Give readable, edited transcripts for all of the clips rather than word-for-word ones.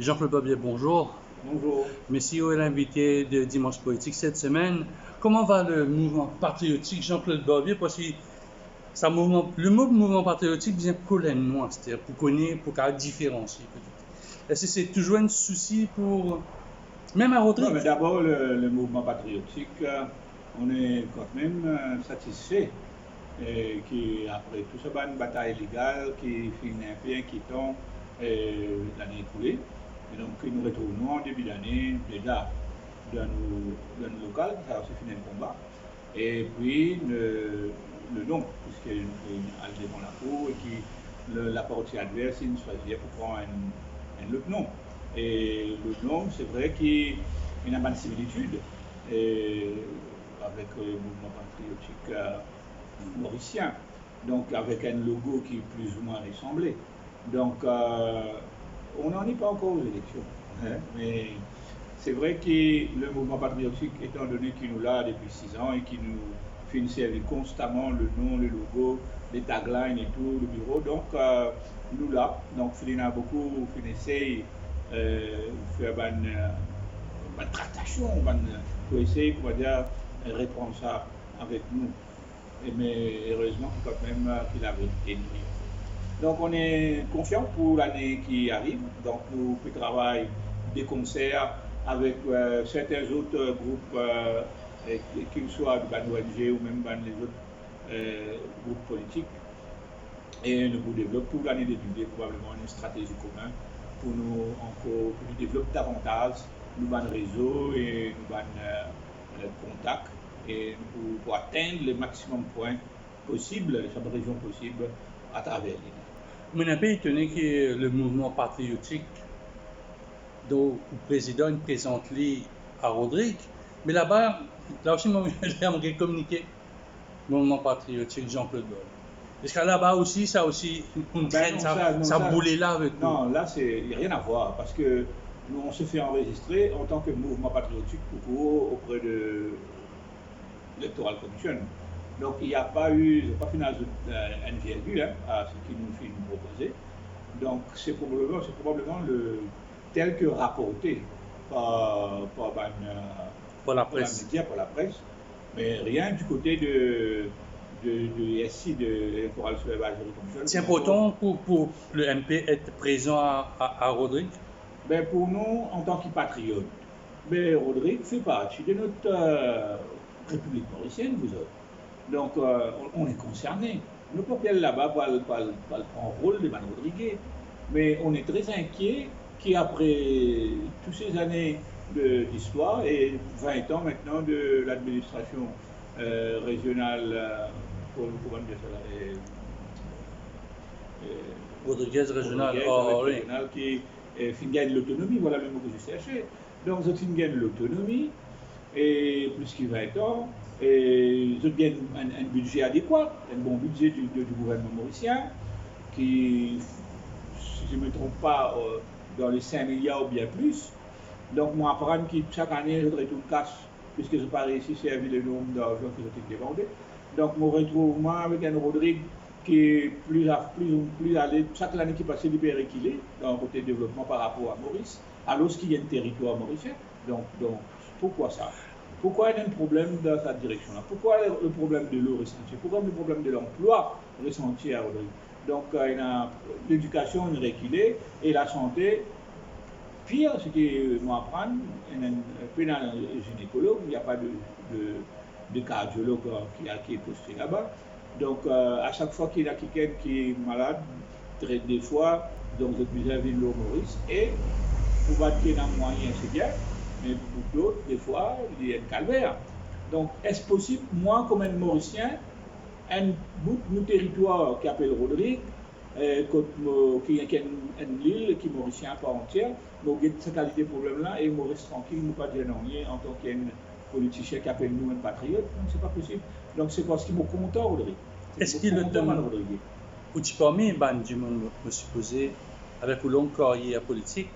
Jean-Claude Bobier, bonjour. Bonjour. Merci est l'invité de Dimanche Politique cette semaine. Comment va le mouvement patriotique Jean-Claude Bobier? Parce que le mot mouvement patriotique vient coller moi, c'est-à-dire pour connaître, pour qu'à différencier. Est-ce que c'est toujours un souci pour... Même à Rodrigue? Non, mais d'abord, le mouvement patriotique, on est quand même satisfait qu'après tout ça, une bataille légale qui finit un peu inquiétant l'année écoulée. Et donc, nous retrouvons en début d'année déjà dans nos locales, ça a aussi fini le combat. Et puis, le nom, puisqu'il a devant la cour et que la partie adverse, il choisit pour prendre un autre nom. Et le nom, c'est vrai qu'il y a une similitude avec le mouvement patriotique mauricien, donc avec un logo qui est plus ou moins ressemblé. Donc, on n'en est pas encore aux élections, hein, mais c'est vrai que le mouvement patriotique, étant donné qu'il nous l'a depuis 6 ans et qu'il nous fait servir constamment le nom, le logo, les taglines et tout, le bureau, donc nous là, donc il y a beaucoup qui essayent de faire une tractation, pour essayer, pour dire, reprendre ça avec nous. Mais heureusement, quand même, qu'il avait été. Donc, on est confiant pour l'année qui arrive. Donc, nous travaillons des concerts avec certains autres groupes, qu'ils soient de l'ONG ou même les autres groupes politiques. Et nous développons pour l'année d'étudier probablement une stratégie commune pour nous encore pour nous développer davantage nous réseau et nous contacts et pour atteindre le maximum de points possible, les régions possibles à travers l'île. Je suis un peu étonné que le mouvement patriotique dont le président présente à Rodrigue, mais là-bas, là aussi, j'aimerais communiquer le mouvement patriotique Jean-Claude Bobier. Est-ce que là-bas aussi, ça aussi, une traîne, ça boulait là avec nous? Non, là, il n'y a rien à voir, parce que nous, on se fait enregistrer en tant que mouvement patriotique auprès de l'électoral commission. Donc, il n'y a pas eu, je n'ai pas fait une virgule à ce qu'ils nous fait nous proposer. Donc, c'est probablement tel que rapporté par la presse. Par la presse, mais rien du côté de SI, de l'électoral sur la base de. C'est important pour le MP être présent à Rodrigue? Ben pour nous, en tant que patriote, ben Rodrigue fait partie de notre République mauricienne, vous autres. Donc, on est concerné. Nous ne pouvons pas aller là-bas pour prendre le rôle de Mme Rodrigue, mais on est très inquiet qu'après toutes ces années d'histoire et 20 ans maintenant de l'administration régionale, Rodriguez régional, qui gagne l'autonomie, voilà le mot que je cherchais. Donc, ils gagnent l'autonomie, et plus que 20 ans, et ils gagnent un budget adéquat, un bon budget du gouvernement mauricien, qui, si je ne me trompe pas, dans les 5 milliards ou bien plus. Donc, moi, apprendre que chaque année, je retourne cash, puisque je n'ai pas réussi à servir le nombre d'argent que j'ai demandé. Donc, mon retrouvement avec un Rodrigue qui est plus allé, chaque année qui passe, il est réquilé dans le côté développement par rapport à Maurice, alors qu'il y a un territoire mauricien. Donc, pourquoi ça? Pourquoi il y a un problème dans cette direction-là? Pourquoi le problème de l'eau ressenti? Pourquoi le problème de l'emploi ressenti à Rodrigue? Donc, il y a l'éducation reculée et la santé. Pire, ce que nous apprenons, il y a un gynécologue, il n'y a pas de cardiologue qui est posté là-bas. Donc, à chaque fois qu'il y a quelqu'un qui est malade, des fois, donc vous avez l'eau Maurice, et pour battre qu'il y a un moyen, c'est bien, mais pour d'autres, des fois, il y a un calvaire. Donc, est-ce possible, moi, comme un Mauricien, un bout de territoire qui s'appelle Rodrigue, qui est une île qui est mauricien à part entière, nous avons cette qualité de problème-là et nous restons tranquilles, nous ne pas dire non en tant qu'un politicien qui appelle nous un patriote, donc c'est pas possible. Donc c'est parce qu'il est content, Rodrigue. Est-ce qu'il est Rodrigue? Ou tu parmi du monde me supposer, avec une longue carrière politique,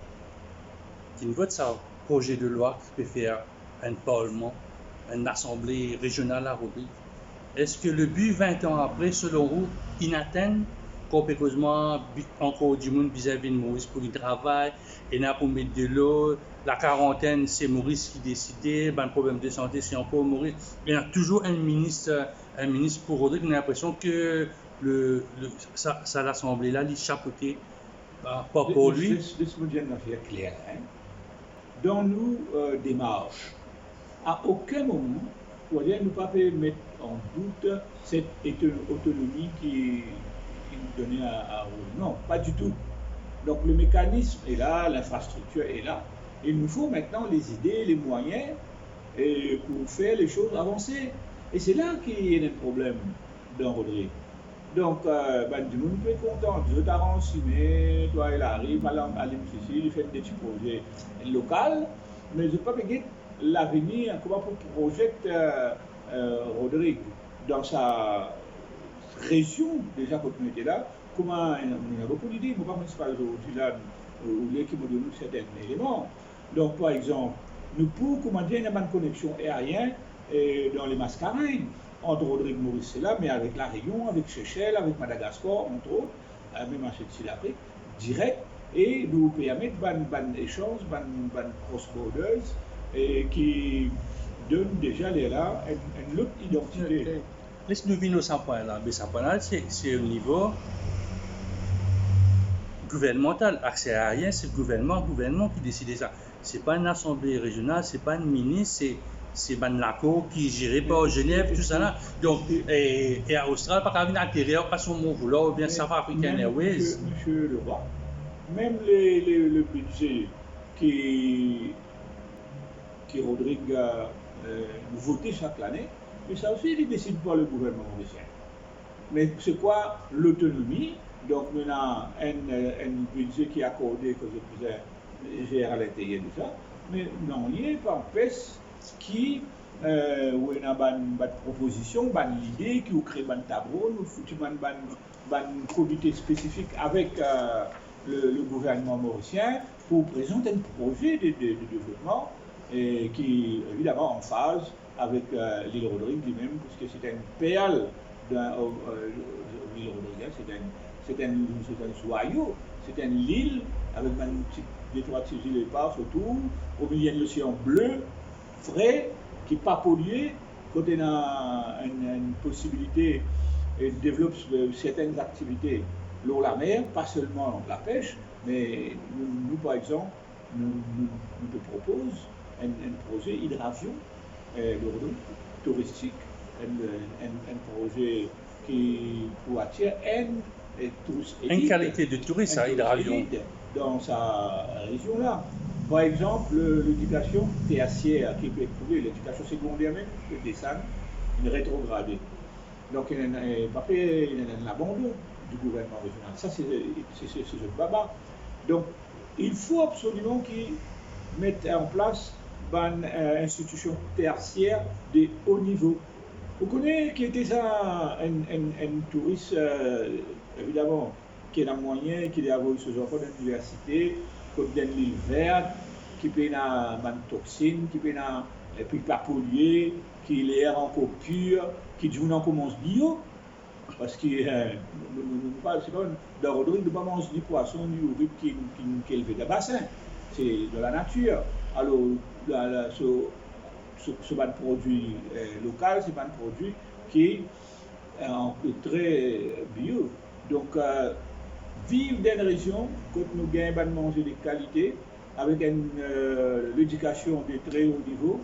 qui ne vote ça projet de loi qui peut faire un parlement, une assemblée régionale à Rodrigue? Est-ce que le but 20 ans après, selon vous, il atteint copieusement, encore du monde vis-à-vis de Maurice pour le travail, et là pour mettre de l'eau. La quarantaine, c'est Maurice qui décidait, ben, le problème de santé, c'est encore Maurice. Il y a toujours un ministre pour Rodrigue. On a l'impression que ça l'Assemblée-là, il chapeauté pas pour lui. Laisse-moi dire une affaire claire. Hein. Dans nos démarches, à aucun moment, nous ne pouvons pas mettre en doute cette autonomie qui est donnée à Rodrigue. Non, pas du tout. Donc le mécanisme est là, l'infrastructure est là. Il nous faut maintenant les idées, les moyens pour faire les choses avancer. Et c'est là qu'il y a un problème dans Rodrigue. Donc, du monde peut être content. Je t'arrange, mais toi, il arrive à l'impossible, il fait des petits projets locaux. Mais je ne peux pas dire l'avenir, comment pour projeter Rodrigue dans sa région, déjà quand on était là, comment on a beaucoup d'idées, mais pas principalement aujourd'hui là, où l'équipe nous donne certains éléments. Donc, par exemple, nous pouvons commander une bonne connexion aérienne dans les Mascareignes, entre Rodrigue Maurice là, mais avec la Réunion, avec Seychelles, avec Madagascar, entre autres, même en Sud-Afrique, direct, et nous permettre un échange, un cross-borders, qui donne déjà là une autre identité. Okay. Laisse-nous venir à ce point-là. Mais ce point-là, c'est au niveau gouvernemental. Accès aérien, c'est le gouvernement qui décide ça. C'est pas une assemblée régionale, c'est pas une ministre, c'est la cour qui est gérée par Genève, tout ça là. Donc, et à Australie, pas qu'à venir à l'intérieur, pas son mot vouloir, ou bien South African Airways. Monsieur Leroy, même le budget qui Rodrigue voté chaque année, mais ça aussi, il décide pas le gouvernement mauricien. Mais c'est quoi l'autonomie? Donc, maintenant, un budget qui est accordé, que je disais, gère à l'intérieur de ça, mais non, il n'y a pas un PES qui où il y a une proposition, une idée, qui crée un tableau, nous foutons un comité spécifique avec le gouvernement mauricien pour présenter un projet de développement qui est évidemment en phase avec l'île Rodrigue lui-même, parce que c'est une perle de l'île Rodrigue, c'est un joyau, c'est une île avec une petite détroit de îles éparses autour, au milieu de l'océan bleu, frais, qui n'est pas pollué, quand on a une possibilité de développer certaines activités l'eau la mer, pas seulement la pêche, mais nous par exemple, nous te proposons un projet hydravion touristique, un projet qui pour attirer une qualité de tourisme à hydravion dans sa région là. Par exemple, l'éducation tertiaire qui peut être trouvée, l'éducation secondaire même, peut descendre, une rétrogradée. Donc il y a un abandon du gouvernement régional. Ça, c'est ce baba. Donc il faut absolument qu'ils mettent en place une institution tertiaire de haut niveau. Vous connaissez qui était ça, un touriste, évidemment, qui a moyen, qui a avoir ses enfants d'université, qui a une île verte, qui peut avoir une toxine, qui peut avoir pas pollué, qui est l'air encore pur, qui dit on commence bio. Parce que c'est pas dans Rodrigue, ne pas manger ni poisson ni ouvrier qui est élevé dans le bassin. C'est de la nature. Alors, ce produit local, c'est un produit qui est très bio. Donc, vivre dans une région, quand nous gagnons manger de qualité, avec l'éducation de très haut niveau,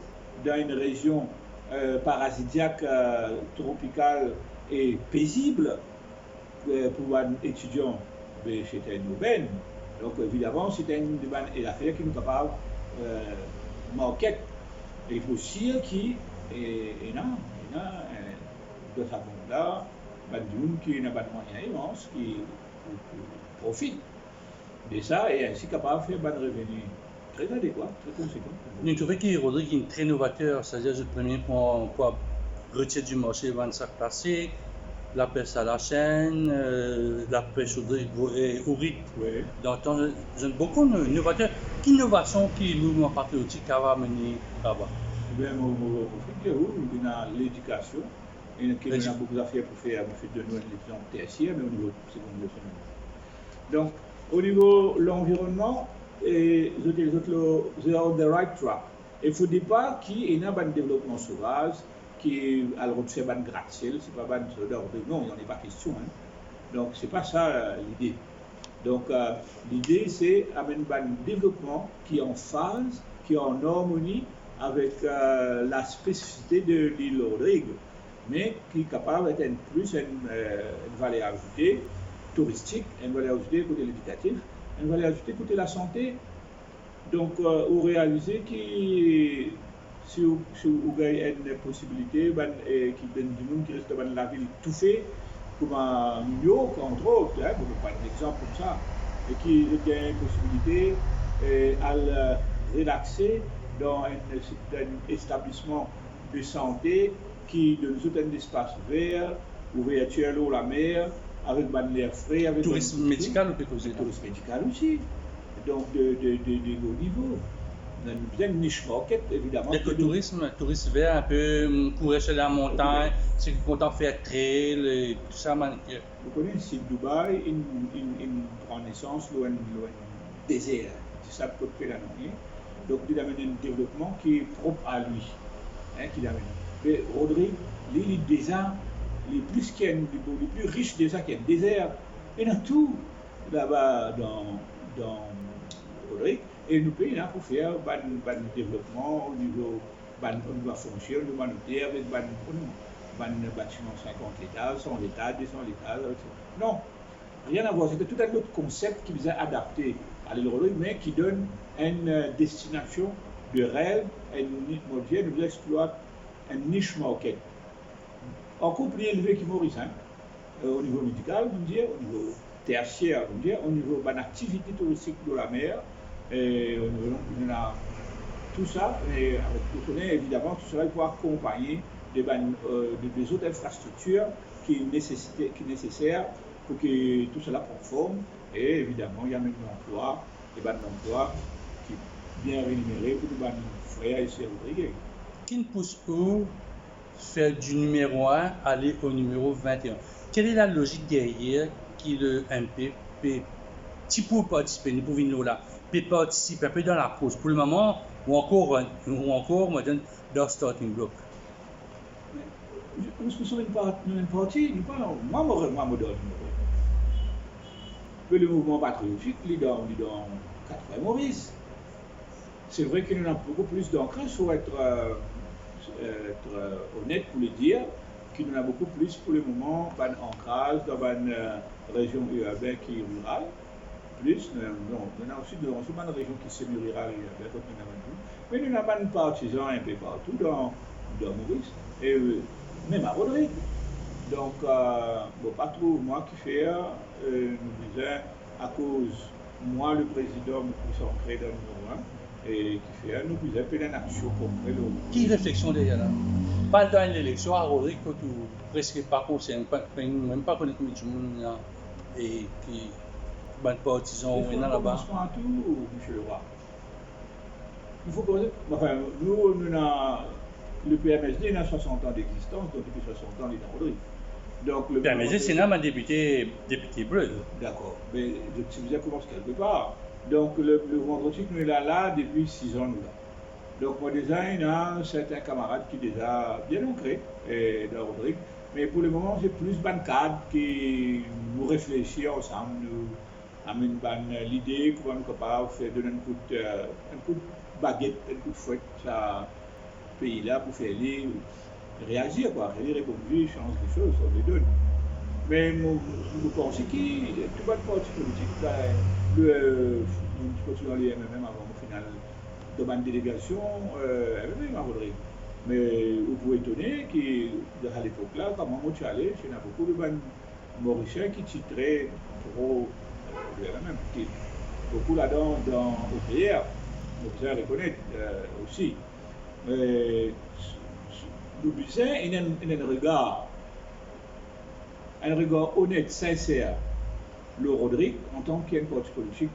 dans une région parasitiaque, tropicale et paisible, pour un étudiant, c'était une aubaine. Donc, évidemment, c'est une affaire qui nous capable de marquer. Il faut aussi qu'il y ait de sa là, qui a un moyen immense qui profite de ça et ainsi capable de faire un revenu très adéquat, très conséquent. Je trouve que Rodrigue est très novateur, c'est-à-dire le premier point pour retirer du marché 25 placés, la pêche à la chaîne, la pêche au rythme. Oui. J'aime beaucoup d'innovateurs. Quelle innovation qui le mouvement patriotique va mener là-bas? Bien, il y a l'éducation, Il y a beaucoup d'affaires pour faire, de nous un exemple tertiaire, mais au niveau secondaire. Donc, au niveau de l'environnement, les autres, are on the right track. Il ne faudrait pas qu'il y ait un développement sauvage, qui a le droit de faire un gratte-ciel, c'est pas un non, il n'y en a pas question. Hein. Donc, c'est pas ça l'idée. Donc, l'idée, c'est amener un développement qui est en phase, qui est en harmonie avec la spécificité de l'île Rodrigue, mais qui est capable d'être plus une valeur ajoutée touristique, une valeur ajoutée côté l'éducatif, une valeur ajoutée côté la santé. Donc, vous réalisez que si vous avez une possibilité qui donne du monde qui reste dans la ville tout fait, comme à New York, entre autres, hein, pour ne pas un exemple comme ça, et qui a une possibilité à le relaxer dans un établissement de santé qui donne tout un espace vert, ouverture à l'eau, la mer, avec l'air frais. Avec tourisme médical ou quelque chose? Tourisme médical aussi, donc de haut niveau. On a bien une niche market, évidemment. Le tourisme vert, un peu courir sur la montagne, c'est content de faire trail, et tout ça. Vous connaissez ici Dubaï, une grande naissance, loin désert, c'est ça peut faire la nuit. Donc il amène un développement qui est propre à lui, hein, qu'il amène. Mais Rodrigue, l'île désert, les plus riches déjà qu'il y a le désert, il y a tout là-bas dans Rodrigue. Et nous pays là pour faire un développement au niveau de la fonction, de humanitaire, avec un bâtiment 50 étages, 100 étages, 200 étages. Non, rien à voir. C'était tout un autre concept qui vous a adapté à l'île Rodrigue, mais qui donne une destination de rêve, une nous exploite un niche market. Encore plus élevé que Maurice, hein, au niveau médical, au niveau tertiaire, au niveau de l'activité touristique de la mer. Et on a tout ça, et avec évidemment tout cela il faut accompagner des autres infrastructures qui est nécessaire pour que tout cela prenne forme. Et évidemment, il y a même l'emploi, des emplois qui sont bien rémunérés pour les frères et sœurs Rodrigue. Qui ne pousse où faire du numéro 1 aller au numéro 21? Quelle est la logique derrière qui le MP peut participer, nous pouvons là, peut participer un peu dans la cause pour le moment ou encore moi dans le starting block? Nous sommes une partie, nous parlons, moi, je donne. Le mouvement patriotique, il est dans 80 Maurice. C'est vrai qu'il y en a beaucoup plus d'ancrage, il faut être honnête pour le dire, qu'il y en a beaucoup plus pour le moment, un ancrage dans une région urbaine qui est rurale. Plus, on a aussi une région qui est semi-rurale et urbaine, mais nous avons des partisans un peu partout dans Maurice, et même à Rodrigue. Donc, pas trop moi qui fais, nous disons, à cause, moi le président me pousse à entrer dans le numéro 1, et qui fait, nous disons, un peu d'une action concrète. Qui réflexion derrière là? Pas dans l'élection à Rodrigue, que tu presque pas conscient, même pas connaître tout le monde, et qui ban partisans ou là-bas. Commencement à tout, M. Leroy. Il faut que, enfin, nous avons le PMSD a 60 ans d'existence, donc depuis 60 ans, il est dans Rodrigue. Donc, le PMSD, c'est un député bleu. D'accord, mais si vous avez commencé quelque part. Donc, le vendredi, nous sommes là depuis 6 ans. Nous là. Donc, moi, déjà, il y a certains camarades qui sont déjà bien ancrés dans Rodrigue. Mais pour le moment, c'est plus un cadre qui nous réfléchit ensemble, nous amène l'idée qu'on est capable de donner un coup de baguette, un coup de fouet à ce pays-là pour faire réagir, les répondre, changer les choses, on les donne. Mais nous pensons que tout le parti politique, nous continuons les MMM avant au final de ma délégation, MMM à Rodrigue. Mais vous pouvez étonner qu'à l'époque là, quand moi je suis allé, il y a beaucoup de Mauriciens qui titraient trop le MMM, beaucoup là-dedans dans OPR, donc vous allez reconnaître aussi. Mais nous disons, il y a un regard honnête, sincère, le Rodrigue en tant qu'un parti politique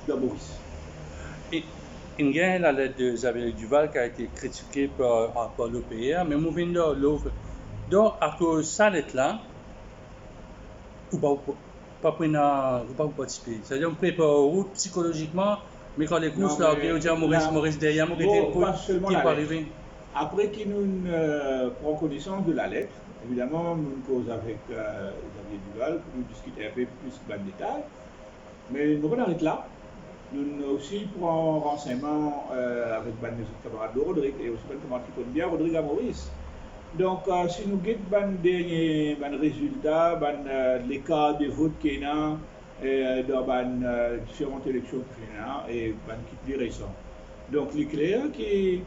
de Maurice. Et il y a la lettre de Xavier Duval qui a été critiquée par l'OPR, mais nous venons Donc, à cause de ça, d'être là, ou pas participer. C'est-à-dire, on prépare route psychologiquement, mais quand les courses, là, on dit à Maurice derrière, moi, qui peut arriver. Après qu'il nous prend connaissance de la lettre, évidemment, nous cause avec Xavier Duval pour nous discuter un peu plus de détails. Mais nous on arrête là. Nous aussi prenons renseignement avec nos camarades de Rodrigue et aussi les camarades qui connaissent bien Rodrigue à Maurice. Donc, si nous avons des résultats, les cas de vote qu'il y a dans différentes élections qu'il y a et qui plus récents. Donc, il est clair que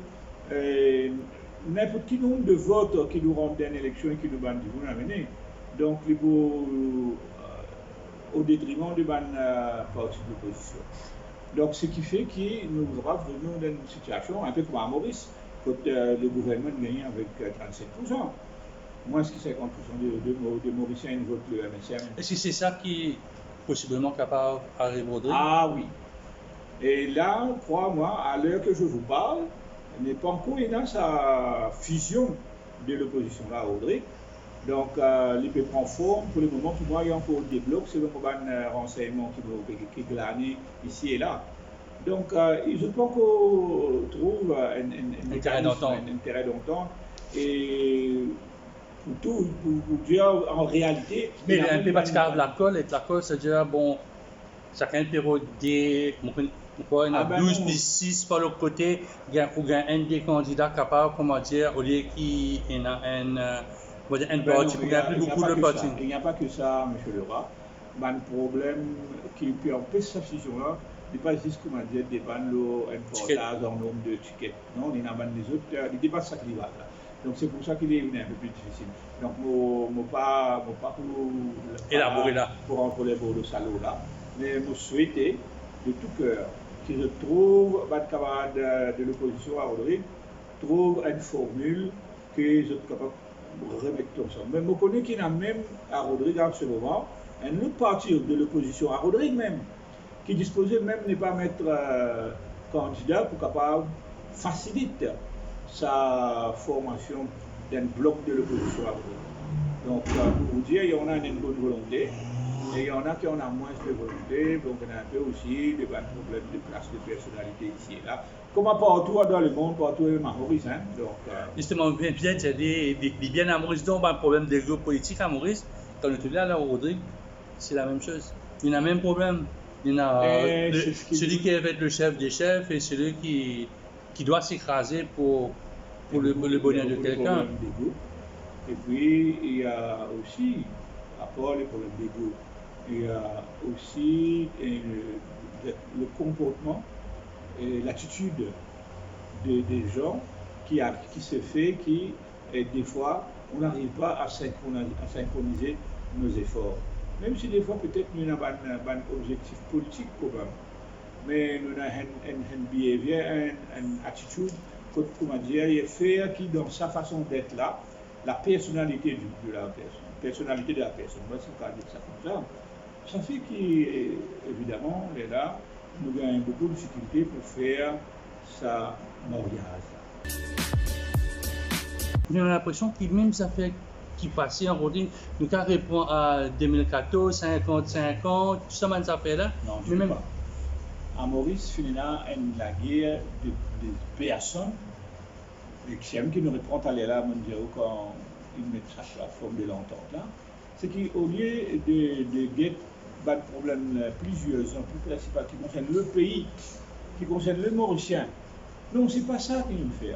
n'importe quel nombre de votes qui nous rendent dans une élection et qui nous ont amené. Donc, il faut au détriment de parti de l'opposition. Donc, ce qui fait que nous sommes venus dans une situation un peu comme à Maurice, quand le gouvernement gagne avec 37%. Moins que 50% de Mauriciens votent le MSM. Est-ce que c'est ça qui est possiblement capable d'arriver au Rodrigue? Ah oui. Et là, crois-moi, à l'heure que je vous parle, n'est pas encore dans sa fusion de l'opposition là, Rodrigue. Donc, l'IP prend forme. Pour le moment, il y a encore des blocs selon un renseignement qui est glané ici et là. Donc, ils ne pas encore trouvé un intérêt d'entente. Et pour dire en réalité. Mais il y a un peu parce qu'à la colle, c'est-à-dire, bon, chacun peut rodé, on a 12 puis 6 par l'autre côté, il y a un des candidats capable, comment dire, au lieu qu'il y ait un parti, il y a plus beaucoup de partis. Il n'y a pas que ça, M. Leroy. Un problème qui peut empêcher cette fusion-là, n'est pas juste, comment dire, dépendre un portage en nombre de tickets. Non, il y en a des autres, il dépasse ça qui va là. Donc c'est pour ça qu'il est un peu plus difficile. Donc, je ne pas élaborer là. Pour entrer les bords de salaud là. Mais je souhaite de tout cœur qu'ils trouvent, les camarades de l'opposition à Rodrigue, trouvent une formule que sont capables de remettre comme ça. Mais je connais qu'il y a même à Rodrigue en ce moment, un autre parti de l'opposition à Rodrigue même, qui disposait même de ne pas mettre candidat pour capable faciliter sa formation d'un bloc de l'opposition à Rodrigue. Donc, pour vous dire, il y en a une bonne volonté, et il y en a qui ont moins de volonté, donc il y a un peu aussi des problèmes de place de personnalité ici et là. Comme partout dans le monde, partout même à Maurice. Hein? Donc, justement, bien, tu as dit, bien à Maurice, donc un problème de groupes politiques à Maurice, quand on est là, au Rodrigue, c'est la même chose. Il y a le même problème. Il y a celui qui va être le chef des chefs et celui qui doit s'écraser pour le bonheur de quelqu'un. Et puis, il y a aussi, à part les problèmes d'ego, il y a aussi le comportement et l'attitude des gens qui se fait et des fois, on n'arrive pas à synchroniser nos efforts. Même si des fois, peut-être, nous avons un objectif politique commun, mais nous avons un behavior, une attitude, comment dire, il fait qui, dans sa façon d'être là, la personnalité de la personne, moi, c'est pas dire ça comme ça. Ça fait qu'évidemment, là, nous avons beaucoup de difficultés pour faire sa mariage. J'ai l'impression que même ça fait qui passait en Rodrigue, nous quand répond à 2014, 50-50, tout ça, ça fait là. Non, je ne sais pas. À Maurice, il y a la guerre de personnes qui nous répond à là, quand ils mettent sa plateforme de l'entente là, c'est qu'au lieu de guetter des problèmes plusieurs, plus principaux qui concernent le pays, qui concernent le Mauricien, non, c'est pas ça qu'ils nous fait.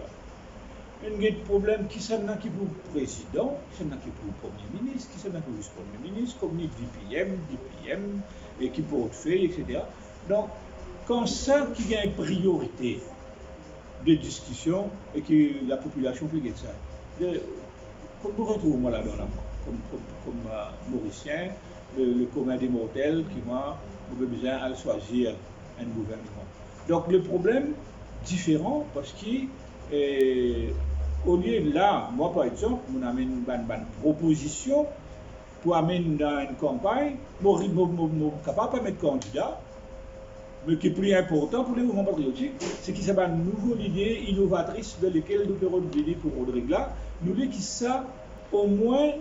Il y a des problèmes qui sont là pour le président, qui sont là pour le Premier ministre, qui sont là pour le Premier ministre, comme les DPM, et qui portefeuille, etc. Donc, quand ça qui a une priorité de discussion et que la population fait ça, comme nous retrouvons là-dedans, comme Mauricien, le commun des mortels qui m'a besoin de choisir un gouvernement. Donc le problème différent parce que au lieu là, moi par exemple, on amène une proposition pour amener dans une campagne, je suis capable de mettre candidat, mais qui est plus important pour les mouvements patriotiques, c'est qu'il y a une nouvelle idée innovatrice de laquelle nous pouvons venir pour Rodrigue là, nous voulons que ça au moins,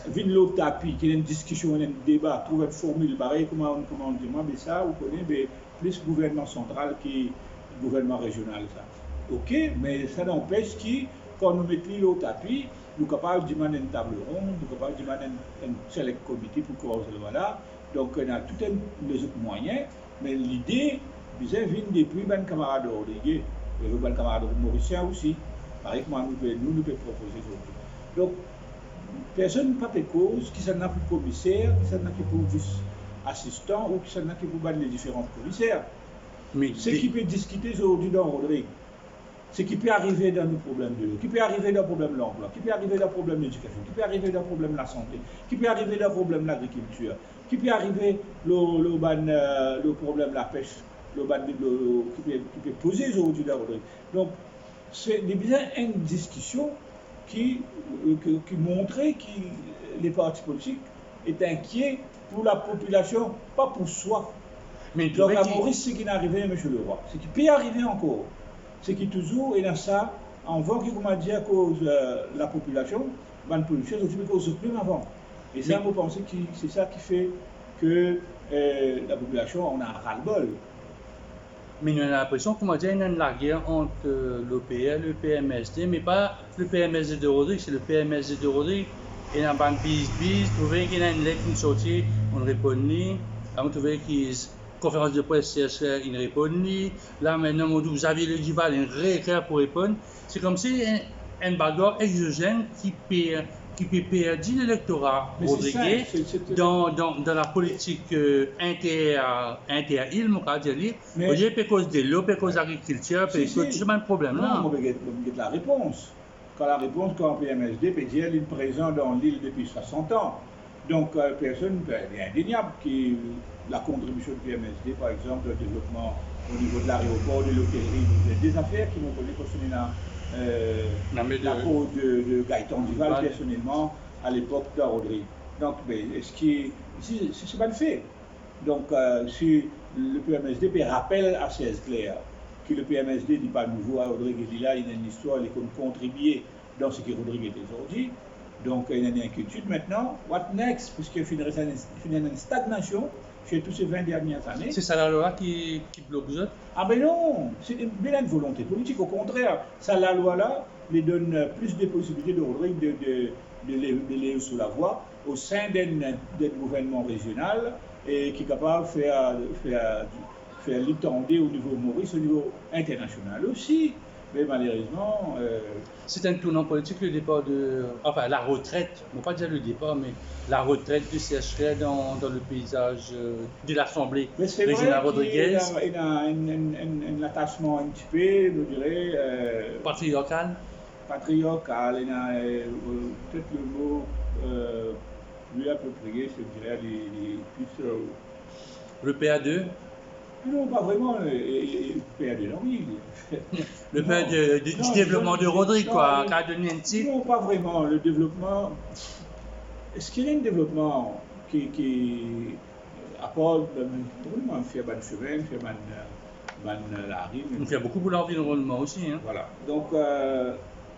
vin l'autre tapis, qu'il y a une discussion, un débat, trouver une formule pareille, comment on dit, moi, mais ça, vous connaissez, mais plus gouvernement central que gouvernement régional, ça. Ok, mais ça n'empêche que, quand nous mettons l'autre tapis, nous sommes capables de demander une table ronde, nous sommes capables de demander un select comité pour causer le voilà. Donc, on a tout un les autres moyens, mais l'idée, vient depuis ben camarade Rodriguez, et le ben camarade mauricien aussi. Pareil, moi, nous pouvons proposer aujourd'hui. Donc, personne n'a pas de cause, qui s'en a pour commissaire, qui s'en a pour vice-assistant, ou qui s'en a pour les différents commissaires. Mais ce qui peut discuter aujourd'hui dans Rodrigue, ce qui peut arriver dans nos problèmes de l'eau, qui peut arriver dans le problème de l'emploi, qui peut arriver dans le problème de l'éducation, qui peut arriver dans le problème de la santé, qui peut arriver dans le problème de l'agriculture, qui peut arriver le problème de la pêche, qui peut poser aujourd'hui dans Rodrigue. Donc, c'est bien une discussion qui montrait que les partis politiques étaient inquiets pour la population, pas pour soi. Mais donc à Maurice, ce qui n'est arrivé, M. Leroy, ce qui peut arriver encore, c'est que toujours, et dans ça, on voit que, comment dire, à cause de la population, ben, pour une chose, aussi, mais cause plus avant. Et ça, vous pensez que c'est ça qui fait que la population, on a ras-le-bol. Mais on a l'impression, comment dire, il y a une guerre entre l'OPL, le PMSD, mais pas le PMSD de Rodrigue, c'est le PMSD de Rodrigue. Et dans la bis, vous voyez qu'il y a une lettre qui est sortie, on répond ni. Là, vous trouvez qu'il y a une conférence de presse, il ne répond ni. Là, maintenant, vous avez le Duval, un rééclair pour répondre. C'est comme si un bagarre exogène qui peut perdre l'électorat rodriguez dans la politique inter-île, on va dire, au lieu de cause de l'eau, de cause de l'agriculture, c'est tout ce problème là. Non, on va la réponse. Quand la réponse, quand le PMSD peut dire qu'il est présent dans l'île depuis 60 ans. Donc, personne est indéniable que la contribution du PMSD, par exemple, le développement au niveau de l'aéroport, de l'hôtellerie, des affaires qui m'ont connu concernant la cause de Gaëtan Duval, personnellement, à l'époque de Rodrigue. Donc, est-ce que c'est mal fait? Donc, si le PMSD rappelle à César Claire que le PMSD n'est pas nouveau à Rodrigue, il y a une histoire, il a contribué dans ce que Rodrigue est aujourd'hui. Donc, il y a une inquiétude maintenant. What next? Puisqu'il y a une stagnation chez tous ces 20 dernières années. C'est ça la loi qui bloque vous? Ah ben non, c'est une belle volonté politique. Au contraire, ça la loi-là lui donne plus de possibilités de Rodrigue de les sous la voie au sein d'un gouvernement régional et qui est capable de faire l'étendre au niveau Maurice, au niveau international aussi. Mais malheureusement... C'est un tournant politique, le départ enfin, la retraite, on ne va pas dire le départ, mais la retraite du CHR dans le paysage de l'Assemblée régionale Rodriguez. Il a un attachement un petit peu, je dirais... patriarcal. Patriarcal, il a peut-être le mot plus approprié, je dirais, plus... Le PA2. Non, pas vraiment, le PA2, non, oui. Le PA du développement de Rodrigue, quoi, cas de Nienti. Non, pas vraiment, le développement... Est-ce qu'il y a un développement qui apporte vraiment faire ban chemin, faire ban la rime? On fait beaucoup pour l'environnement aussi. Hein. Voilà, donc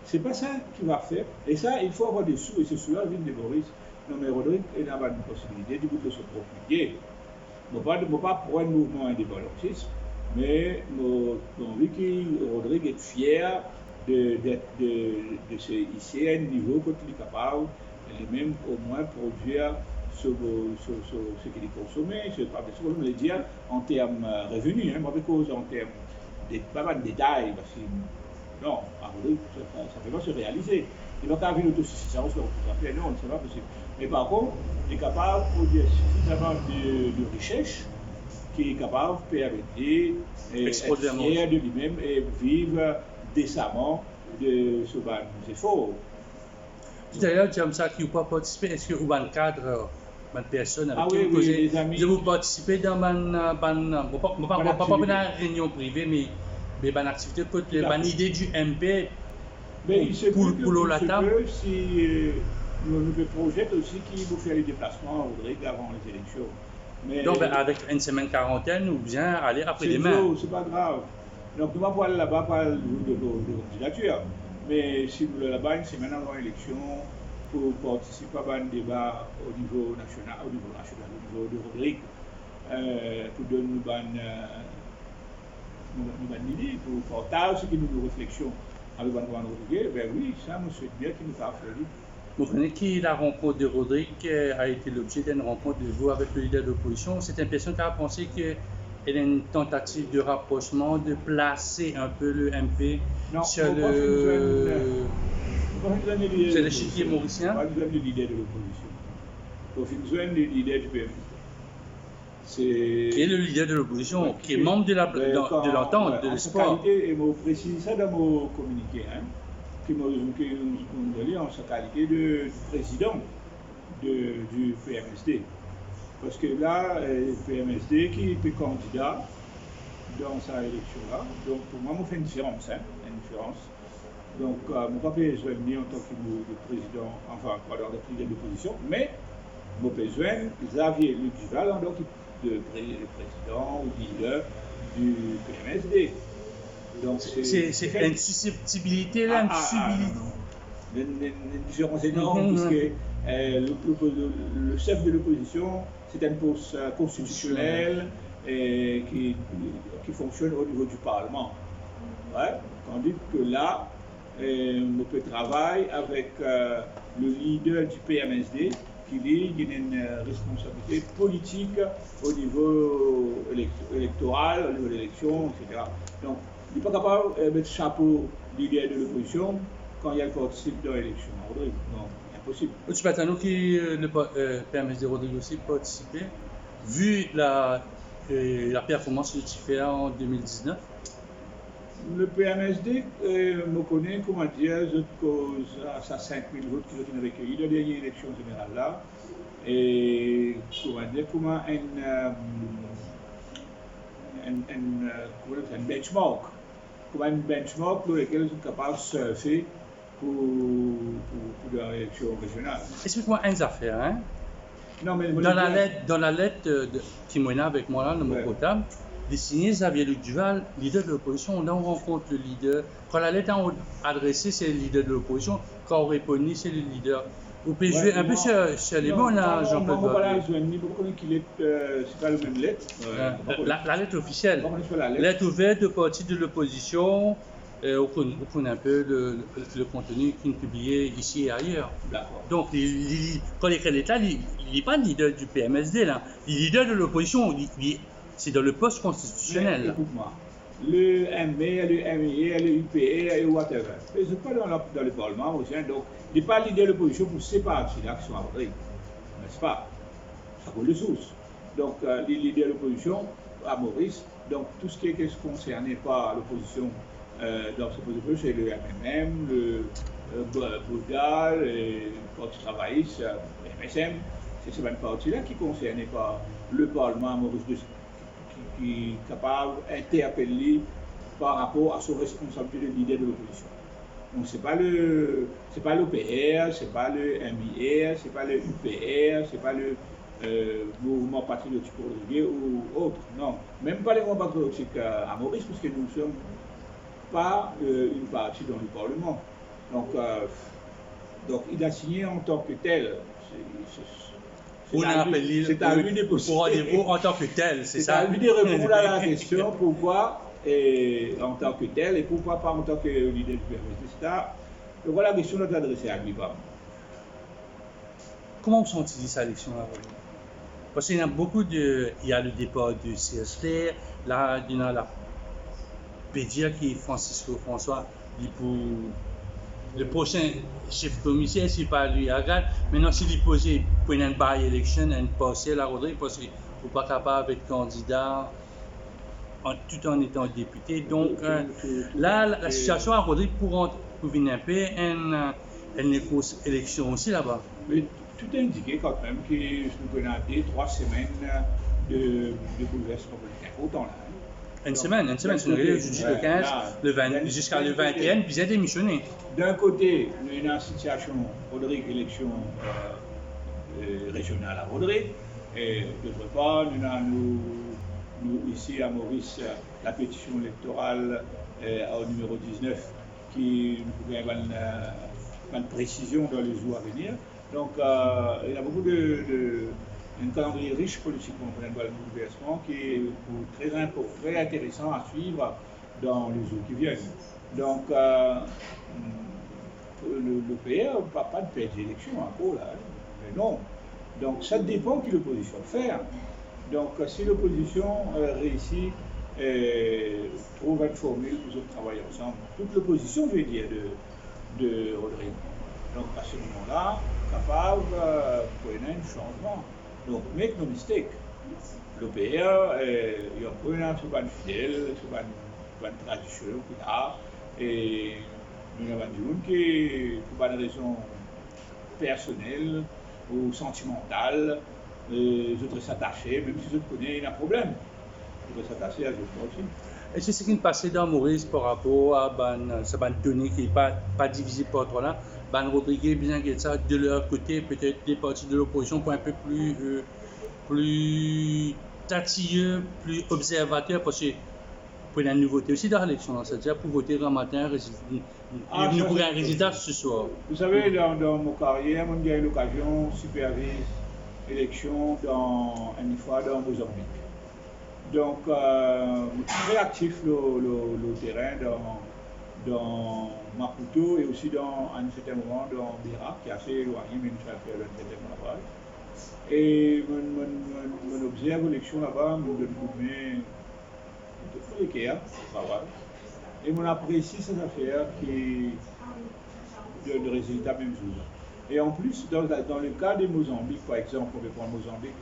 c'est pas ça qu'il va faire. Et ça, il faut avoir des sous, et ce sous-là viennent de Maurice. Non, mais Rodrigue, il a une possibilité de se propriété. Je ne vais pas pour un mouvement indépendantiste, mais j'ai envie que Rodrigue est fier de se hisser à un niveau quand il est capable, lui-même au moins produire ce qu'il est consommé, ce que je veux dire en termes revenus, pas parce en termes pas de détails, parce que non, à Rodrigue, ça ne peut pas se réaliser. Il va pas avoir une autosuffisance, non, c'est pas possible. Mais par contre, il est capable de produire suffisamment de richesse qui est capable de permettre être fier de lui-même et vivre décemment de ce efforts. Tout à l'heure, tu as ça qui n'a pas participé. Est-ce que vous avez un cadre, une personne avec qui vous causez, vous participez dans une réunion privée, mais une activité, une idée du MP pour la table? Si nous projetons aussi qu'il faut faire les déplacements à Rodrigue avant les élections. Mais donc, avec une semaine quarantaine, ou bien aller après-demain? C'est pas grave. Donc, nous allons aller là-bas par le de candidature. Mais si vous voulez là-bas, une semaine avant l'élection, pour participer à un débat au niveau national, au niveau de Rodrigue, pour donner une idée, pour partager nos réflexions avec Antoine Rodrigue. Ben oui, ça, je souhaite bien qu'il nous fasse faire. Vous connaissez que la rencontre de Rodrigue a été l'objet d'une rencontre de vous avec le leader de l'opposition. Cette impression qu'a pensé qu'elle est une tentative de rapprochement, de placer un peu le MP sur l'échiquier mauricien. Pas besoin du leader de l'opposition. Il faut besoin du leader du PMSD. Qui est le leader de l'opposition, qui est membre de l'entente, de l'espoir. Et je précise ça dans mon communiqué, qui nous dit en sa qualité de président du PMSD. Parce que là, le PMSD qui est candidat dans sa élection-là, donc pour moi, on fait une différence. Une différence. Donc, mon papa est venu en tant que président, enfin, pardon, le leader de l'opposition, mais mon besoin, Xavier Luc Duval, en tant que le président ou leader du PMSD. Donc c'est une susceptibilité là, une subtilité. Une différence énorme, puisque le chef de l'opposition, c'est un poste constitutionnel qui fonctionne au niveau du Parlement. Ouais. Tandis que là, on peut travailler avec le leader du PMSD, qui lui a une responsabilité politique au niveau électoral, au niveau de l'élection, etc. Donc, il n'est pas capable de mettre chapeau leader de l'opposition quand il y a le participe dans l'élection. Non, impossible. Tu peux attendre que le PMSD Rodrigue aussi participer, vu la performance que tu fais en 2019? Le PMSD, me connaît, comment dire, je cause à 5 000 votes qui ont été recueillis dans la dernière élection générale là. Et comment dire, comment un benchmark. Comme un benchmark pour lequel ils sont capables de surfer pour l'élection régionale. Explique-moi une affaire, hein? Non, mais dans la lettre qui m'a avec moi là, dans mon portable, il signé Xavier Luc Duval, leader de l'opposition. Là, on rencontre le leader. Quand la lettre est adressée, c'est le leader de l'opposition. Quand on répond, c'est le leader. Vous pouvez jouer un peu sur les mots, là, Jean-Claude Barbier. C'est pas la même lettre. La lettre officielle. Lettre ouverte au parti de l'opposition. On connaît un peu le contenu qui est publié ici et ailleurs. Donc, quand il écrit l'État, il n'est pas le leader du PMSD, là. Il est leader de l'opposition. C'est dans le poste constitutionnel. Écoute-moi, le ME, le MIE, le UPE, et whatever. Ils ne sont pas dans le Parlement, donc il n'est pas leader de l'opposition pour ces partis-là qui sont à Rodrigue. N'est-ce pas? Ça coule de source. Donc, les leaders de l'opposition à Maurice, donc tout ce qui est concerné par l'opposition dans ce position, c'est le MMM, le Bouddha, le Parti travailliste, le MSM. C'est ces partis-là qui sont concernés par le Parlement à Maurice qui est capable d'interpeller par rapport à son responsabilité de leader de l'opposition. Donc c'est pas l'OPR, c'est pas le MIR, c'est pas le UPR, c'est pas le mouvement patriotique Rodrigue ou autre. Non, même pas les mouvements patriotiques à Maurice, puisque nous ne sommes pas une partie dans le Parlement. Donc il a signé en tant que tel. C'est à lui de rendez-vous en tant que tel, c'est ça? C'est à lui de répondre à la question pourquoi en tant que tel et pourquoi pas en tant que leader du PMSD. Donc voilà la question doit adressée à lui. Comment vous sentez cette élection-là? Parce qu'il y a beaucoup de... Il y a le départ du CST, là il y a la PDIA qui est Francisco François, pour le prochain chef commissaire, c'est pas lui à Gal. Maintenant, s'il est posé pour une by-election, une partielle à Rodrigue, parce qu'il n'est pas capable d'être candidat tout en étant député. Donc là, la situation à Rodrigue pour venir un peu une élection aussi là-bas. Mais tout est indiqué quand même que nous connaissons 3 semaines de bouleversement politique. Autant là. Une semaine, c'est le 15, jusqu'à le 21, puis il a démissionné. D'un côté, nous avons une situation Rodrigue, élection régionale à Rodrigue, et d'autre part, nous ici à Maurice, la pétition électorale au numéro 19, qui nous pouvait une précision dans les jours à venir. Donc, il y a beaucoup un calendrier riche politiquement pour le gouvernement qui est très intéressant à suivre dans les jours qui viennent. Donc, le PR ne va pas perdre l'élection encore là, mais non. Donc, ça dépend qui l'opposition fait. Donc, si l'opposition réussit trouve une formule pour travailler ensemble, toute l'opposition veut dire de Rodrigue. Donc, à ce moment-là, capable de faire un changement. Donc, make no mistake. L'OPR, il y a un fidèle, une tradition qu'il a, et nous avons dit que pour une raison personnelle ou sentimentale, les autres s'attacher, même si je connais un problème. Ils doivent s'attacher à d'autres aussi. Et c'est ce qui est passé dans Maurice par rapport à cette donnée qui n'est pas divisée par trois là. Rodriguez, bien que ça, de leur côté, peut-être des partis de l'opposition pour un peu plus tatilleux, plus observateurs, parce que pour la nouveauté aussi dans l'élection, c'est-à-dire pour voter un matin, nous pour un résultat ce soir. Vous savez, dans mon carrière, j'ai eu l'occasion de superviser l'élection une fois dans Mozambique. Donc, très actif le terrain dans Maputo et aussi à un certain moment dans Bira, qui est assez éloigné, mais nous avons fait un certain travail. Et on observe l'élection là-bas, on donne coup de main de précaire, travail. Et on apprécie ces affaires qui donnent le résultat même jour. Et en plus, dans le cas de Mozambique, par exemple, on peut prendre Mozambique,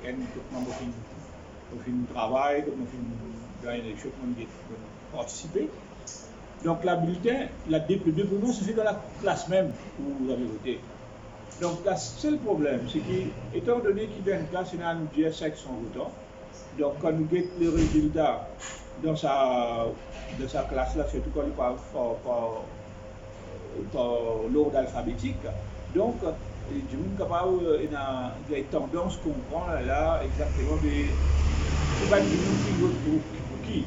on fait un travail, on fait dans une élection, on participer. Donc le déploiement se fait dans la classe même où vous avez voté. Donc le seul problème, c'est qu'étant donné qu'il y a une classe, il y a nous dire 500 votants. Donc quand nous avons les résultats dans sa classe-là, surtout quand il parle par l'ordre alphabétique, donc du monde capable, il y a une tendance qu'on prend là exactement de c'est pas du monde qui vote pour qui.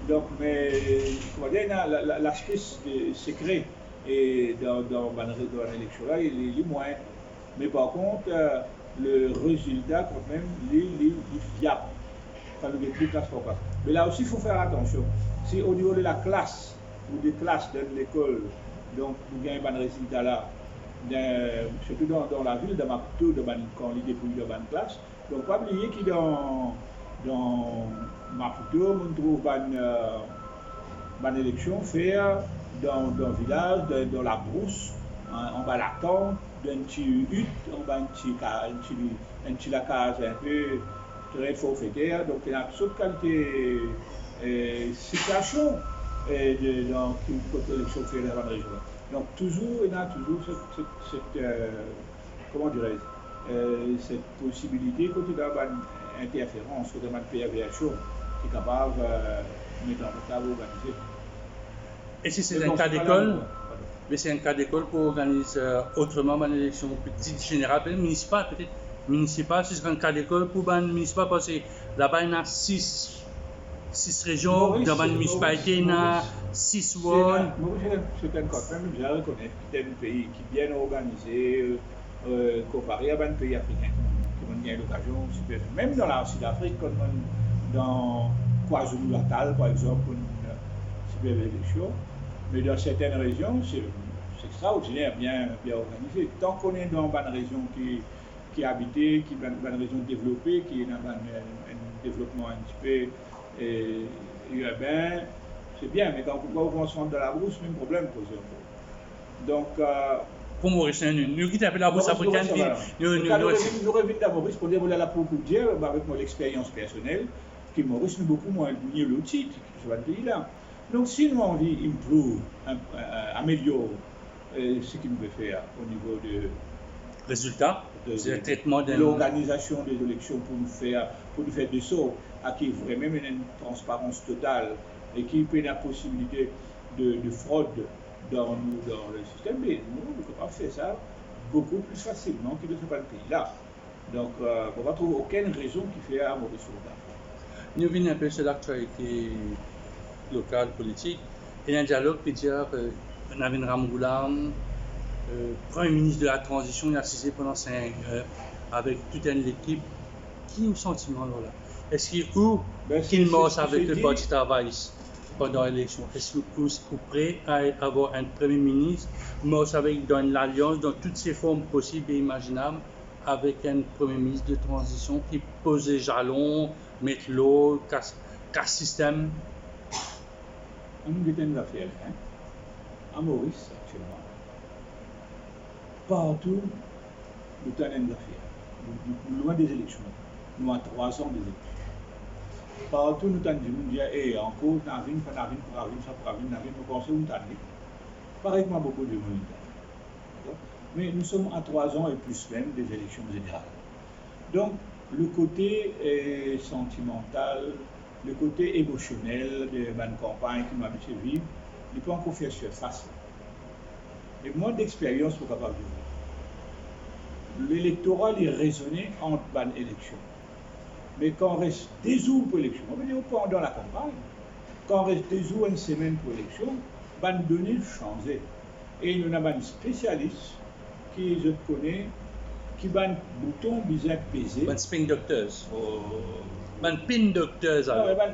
Donc, mais il y a l'aspect secret et dans l'élection là, il est moins. Mais par contre, le résultat quand même, il est fiable. Quand nous avons plus de classe pour classe. Mais là aussi, il faut faire attention. Si au niveau de la classe ou des classes de l'école, donc nous gagnons un résultat là, surtout dans la ville de Maputo, quand il dépouille de bonne classe, donc pas oublier qu'il dans Maputo, on trouve une élection faire dans le village, dans la brousse, en bas la tente, dans une petite hutte, en bas un petit lacage un peu très forfaitaire. Donc il y a une sorte de qualité situation dans une élection faire dans la région. Donc toujours, il y a toujours cette comment dirais-je, cette possibilité quand il y a une interférence, quand il y a une PAVHO qui est capable de mettre en place organiser. Et si c'est un cas d'école, mais c'est un cas d'école pour organiser autrement une élection petite générale, municipale peut-être. Municipal, si c'est un cas d'école pour une municipal, parce que là-bas, il y a 6 régions, dans une municipalité, il y a 6 wards. C'est un cas, même je reconnais, c'est un pays qui est bien organisé, comparé à un pays africain, qui ont eu l'occasion, même dans la Sud-Afrique, comme dans KwaZulu-Natal, par exemple, une super élection, mais dans certaines régions, c'est extraordinaire, bien organisé. Tant qu'on est dans une région qui est habitée, qui est une région développée, qui est dans un développement un petit peu urbain, c'est bien, mais quand on se rend dans la brousse, même problème posé un peu. Donc, pour Maurice, nous qui t'appelons la brousse africaine, nous revenons à Maurice pour dire, voilà, pour dire, avec mon expérience personnelle, que Maurice nous beaucoup moins lié le titre sur le pays là. Donc, si nous on dit improve, améliorer ce qu'il peut faire au niveau de résultat, c'est le traitement de l'organisation des élections pour nous faire de sorte à qu'il y ait vraiment une transparence totale et qu'il y ait la possibilité de fraude dans le système. Mais nous, ne pouvons pas faire ça beaucoup plus facilement que de ce pays-là. Donc, on ne va trouver aucune raison qui fait à Maurice. Nous venons un peu sur l'actualité locale, politique. Il y a un dialogue qui dit qu'on avait une Ramgoulam, Premier ministre de la transition, il a assisté pendant 5 heures avec toute une équipe. Qui est au sentiment là? Est-ce qu'il marche avec le parti travail pendant l'élection? Est-ce que vous êtes prêt à avoir un Premier ministre marche avec dans l'alliance, dans toutes ses formes possibles et imaginables, avec un Premier ministre de transition qui pose les jalons, met l'eau, casse système? On nous dit une affaire, hein? À Maurice, actuellement. Partout, nous avons une affaire. Loin des élections. Nous avons 3 ans des élections. Partout, nous avons dit, et encore, nous avons nous pensons nous avons pareillement beaucoup de monde. Mais nous sommes à 3 ans et plus même des élections générales. Donc, le côté sentimental, le côté émotionnel de ma campagne qui m'a habitué à vivre, il peut encore faire surface. Et moi, d'expérience, pour capable de vivre. L'électorat est raisonné entre bonnes élections. Mais quand on reste des jours pour l'élection, on veut dire pendant la campagne, quand on reste des jours, une semaine pour l'élection, bonnes données changent. Et nous avons un spécialiste qui, je connais, qui va un bouton bizarre pesé. Un spin docteurs. Un pin docteurs. Non, un pin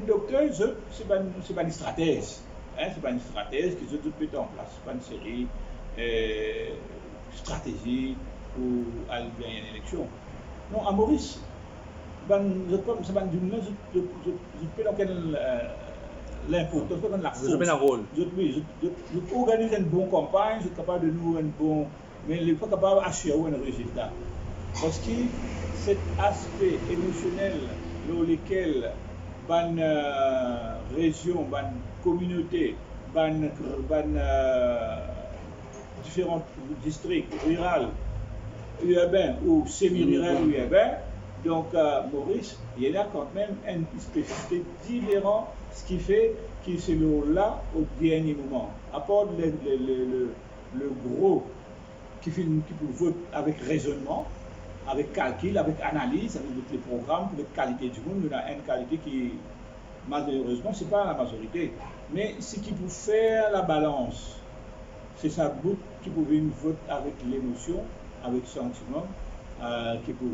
docteurs, c'est pas une stratège. C'est pas une stratège qui se met en place. C'est pas une série stratégie pour aller gagner une élection. Non, à Maurice, je peux dans quelle l'importance, dans la force. Je peux un rôle. Je organise une bonne campagne, je suis capable de nous un bon, mais il n'est pas capable d'assurer un résultat. Parce que cet aspect émotionnel dans lequel une région, une communauté, différents districts ruraux, urbains ou semi-ruraux ou urbains, donc Maurice, il y a quand même une spécificité différente, ce qui fait que c'est là au dernier moment. À part le gros qui peut voter avec raisonnement, avec calcul, avec analyse, avec les programmes, avec qualité du monde, il y a une qualité qui, malheureusement, ce n'est pas la majorité. Mais ce qui peut faire la balance, c'est ça bout qui peut voter avec l'émotion, avec le sentiment, qui peut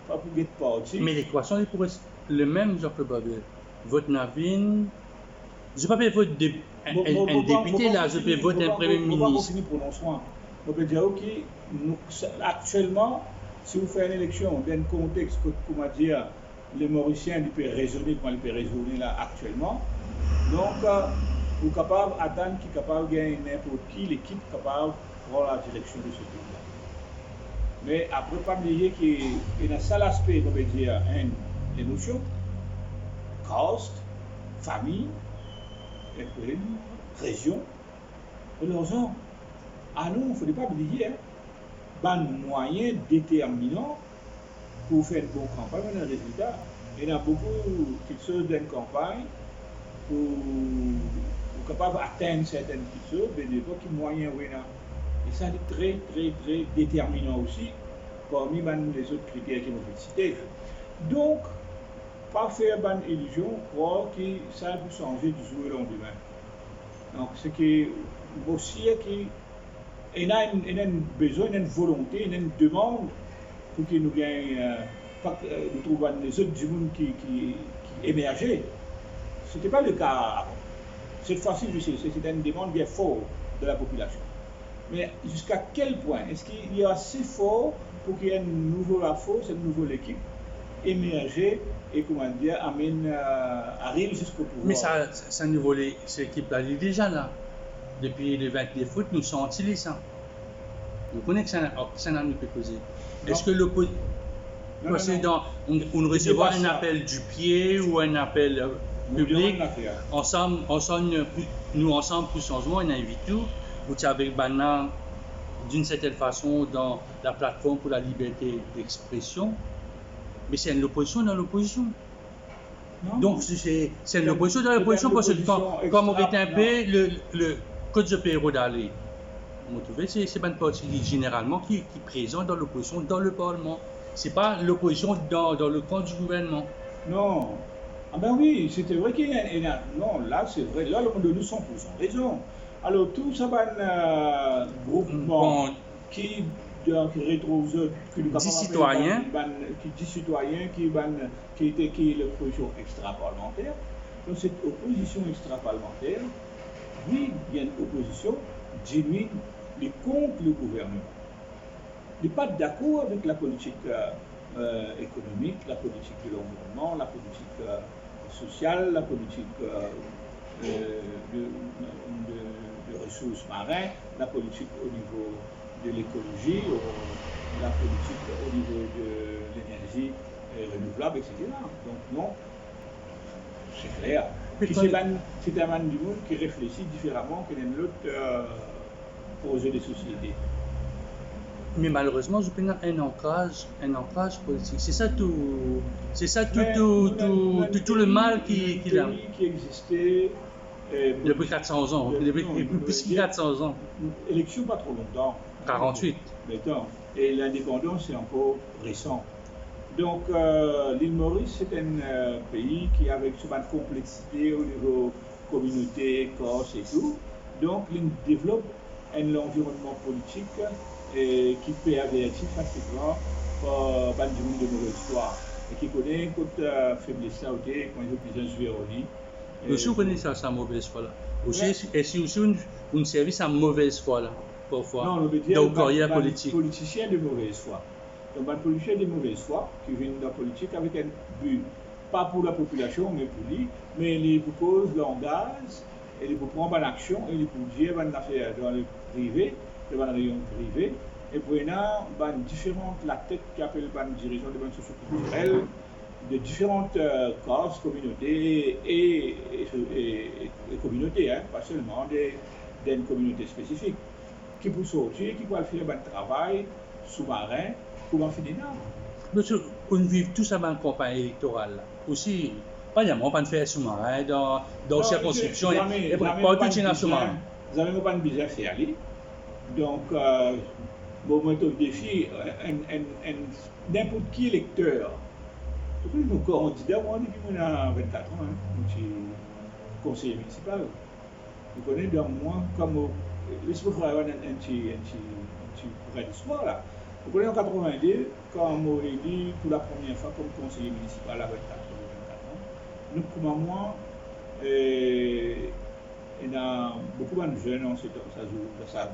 pas pour être parti. Mais l'équation est pour le même, Jacques Babel. Votre Navine, je ne peux pas voter un député là, je peux voter un Premier ministre. On peut dire, ok, actuellement, si vous faites une élection dans un contexte que, comment dire, les Mauriciens peuvent raisonner comme ils peuvent raisonner là actuellement, donc vous êtes capable d'attendre qui est capable de gagner n'importe qui, l'équipe capable de prendre la direction de ce pays-là. Mais après, pas oublier qu'il y a un seul aspect, on peut dire, émotion, caste, famille, région, et l'argent. Ah non, il ne faut pas oublier, un moyen déterminant pour faire une bonne campagne, un résultat. Il y a beaucoup de choses dans une campagne pour capable d'atteindre certaines choses, mais des fois, qui moyen, oui, et ça est très, très, très déterminant aussi, parmi les autres critères qui m'ont fait citer. Donc, pas faire une illusion, croire que ça peut changer du jour au lendemain. Donc, ce qui est aussi il y a un besoin, une volonté, une demande pour que nous trouvons les autres du monde qui émergeaient. Ce n'était pas le cas avant. Cette fois-ci, c'est une demande bien forte de la population. Mais jusqu'à quel point est-ce qu'il y a assez fort pour qu'il y ait une nouvelle force, une nouvelle équipe émerger et comment dire, arrive jusqu'au pouvoir? Mais ça nous volait, cette équipe-là, elle est déjà là. Depuis le 29 août, nous sommes anti ça. Nous connaissons que ça n'a pas causé. Est-ce que l'opposition. On recevra un appel du pied ou un appel public, nous ensemble pour changement, on invite tout, vous avec Banna d'une certaine façon dans la plateforme pour la liberté d'expression, mais c'est une opposition dans l'opposition. Donc c'est une opposition dans l'opposition parce que comme on est un peu le code de Péro d'aller, vous trouvez, c'est pas une partie généralement qui est présente dans l'opposition dans le Parlement. C'est pas l'opposition dans le camp du gouvernement. Non. Ah ben oui, c'était vrai qu'il y a. Non, là c'est vrai. Là, nous 100% raison. Alors, tout ça, un groupement Bon, qui donc rétro que nous 10 citoyens, qui 10 citoyens qui était qui est l'opposition extra-parlementaire. Donc cette opposition extra-parlementaire, oui, il y a une opposition genuine mais contre le gouvernement. Il n'est pas d'accord avec la politique économique, la politique de l'environnement, la politique sociale, la politique de ressources marines, la politique au niveau de l'écologie, la politique au niveau de l'énergie renouvelable, etc. Donc non, c'est clair. C'est un man du monde qui réfléchit différemment que l'autre projet de société. mais malheureusement, je pense un ancrage politique. C'est ça tout le mal qu'il a. Qui existait Depuis 400 ans, depuis plus de 400 ans. Élection pas trop longtemps. 48. Maintenant. Et l'indépendance c'est encore récent. Donc l'île Maurice c'est un pays qui avec souvent de complexité au niveau communauté, corse et tout. Donc il développe un environnement politique qui peut avertir facilement par du monde de mauvaise foi et qui connaît toute faiblesse là quand il veut plusieurs joueurs au lit. Aussi, vous connaissez ça, mauvaise foi là. Aussi, et si aussi un service à mauvaise foi là, parfois, dans le carrière politique. Politicien de mauvaise foi. Donc, un politicien de mauvaise foi qui vient dans la politique avec un but, pas pour la population, mais pour lui, mais il propose langage, et il prendre une action, et il peut dire une affaire dans le privé, dans le rayon privé, et puis il y a différentes la tête qui appelle les dirigeants de socioculturelles, de différentes causes, communautés et communautés, hein, pas seulement d'une communauté spécifique, qui peut sortir, qui peut faire un travail sous-marin pour en finir. Monsieur, on vit tout ça dans la campagne électorale là. Aussi, pas vraiment, pas de faire sous-marin dans la circonscription, et pas tout dans sous-marin. Vous n'avez pas de budget à faire. Donc, bon, moi, au défi, n'importe qui électeur, surtout nos candidats, moi, depuis qu'on a 24 ans, je suis conseiller municipal. Vous connaissez dans moi, comme il faut faire un petit vrai d'histoire là. Vous connaissez en 82, quand on m'a élu pour la première fois comme conseiller municipal à 24 ans. Nous, comme moi, il y a beaucoup de jeunes dans ça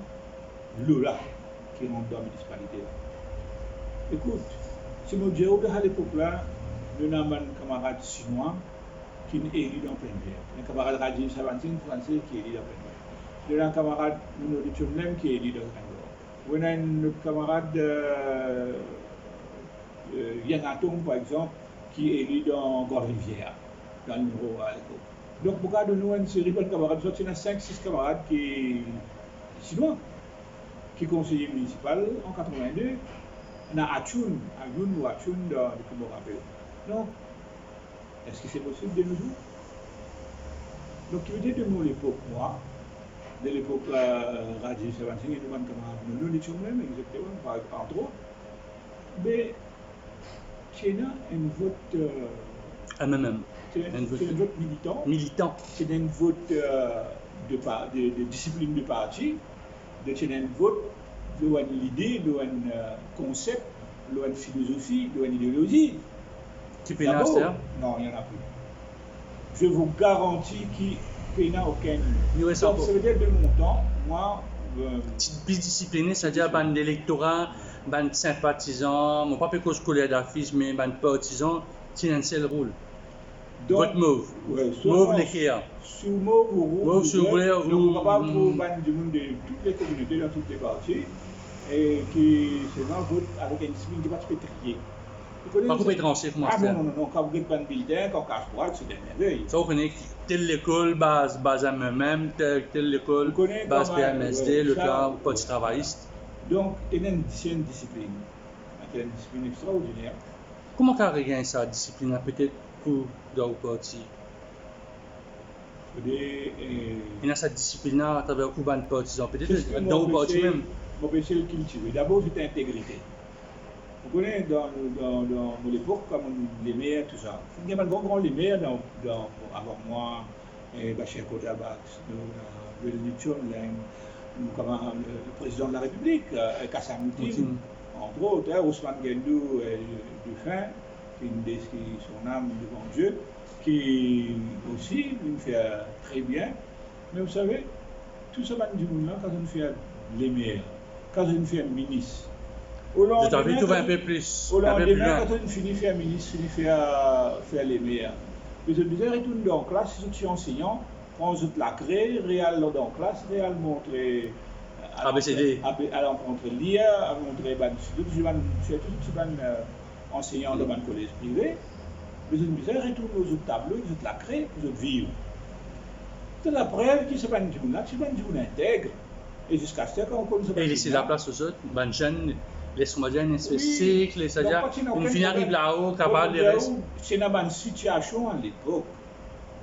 là qui rentrent dans la municipalité. Écoute, si nous disons qu'à l'époque là, nous avons un camarade chinois qui est élu dans plein verre. Un camarade Rajiv Savantine français qui est élu dans plein verre. Nous avons un camarade Nuno Chomlem qui est élu dans plein verre. Nous avons notre camarade Yann Atong par exemple qui est élu dans Gore-Rivière, dans le numéro à l'époque. Donc, pour de nous, une série de camarades, il y a 5-6 camarades qui sont chinois, qui est conseiller municipal en 82. On a Achoun ou Achoun dans le Comores rappel. Donc, est-ce que c'est possible de nos jours? Donc, il veut dire de mon époque, moi, de l'époque Rajiv Savantine et de mon camarade, nous l'étions même, exactement, entre autres. Mais, c'est un vote. C'est un vote militant. C'est un vote de discipline de parti. C'est un vote de l'idée, de concept, de philosophie, de idéologie. Qui peut y en avoir? Non, il n'y en a plus. Je vous garantis qu'il n'y en a aucun. Donc, ça veut dire de mon temps, moi. Plus discipliné, c'est-à-dire ban d'électorat, ban sympathisants, mon pas que scolaire d'affiche, mais ban partisans, c'est un seul rôle. Votre mauve. Mauve l'Ikea. Sur mauve ou rouge. Mauve sur rouge. Donc, on va pas pour ban du monde de toutes les communautés, dans toutes les parties, et qui seulement vote avec une discipline qui va se trier. Pas pour étranger, comment ça? Ah non, quand vous êtes pas de bulletin, quand casse droite, c'est des merveilles. Ça, vous connaissez telle école, base à moi-même, telle école, base PMSD, le cas, parti travailliste. Donc, il y a une discipline. Il y a une discipline extraordinaire. Comment on regagne sa discipline, peut-être, pour dans le parti? Il y a cette discipline à travers Urban Partisan, peut-être dans le parti même. Mon péché le cultiver. D'abord, c'est intégrité. Vous connaissez dans l'époque, comme les maires, tout ça. Il y a pas grand les maires avant moi, et Bachir Kotabak, le président de la République, Kassam Moutim, entre autres, Ousmane Gendou du Fin, qui son âme devant Dieu, qui aussi nous fait très bien. Mais vous savez, tout ce monde là, quand on fait les meilleurs, quand on fait un ministre, je t'avais trouvé un peu plus. Au lendemain, quand on finit de faire un ministre, on fait les meilleurs. Mais je disais, retourne dans la classe, si tu es enseignant, on se la crée, réel dans la classe, réel montrer. ABCD. À rencontrer l'IA, à montrer tout enseignant dans un collège privé. Mais je disais, retourne aux autres tableaux, vous la crée, vous vivre. C'est la preuve que ce n'est pas une journée, c'est pas une journée intègre. Et jusqu'à ce qu'on connaisse et laisser la place aux autres, ben jeunes, les Somaliens, les cycles, les Sadia, une fin arrive là-haut, capable de rester. C'est dans une situation à l'époque.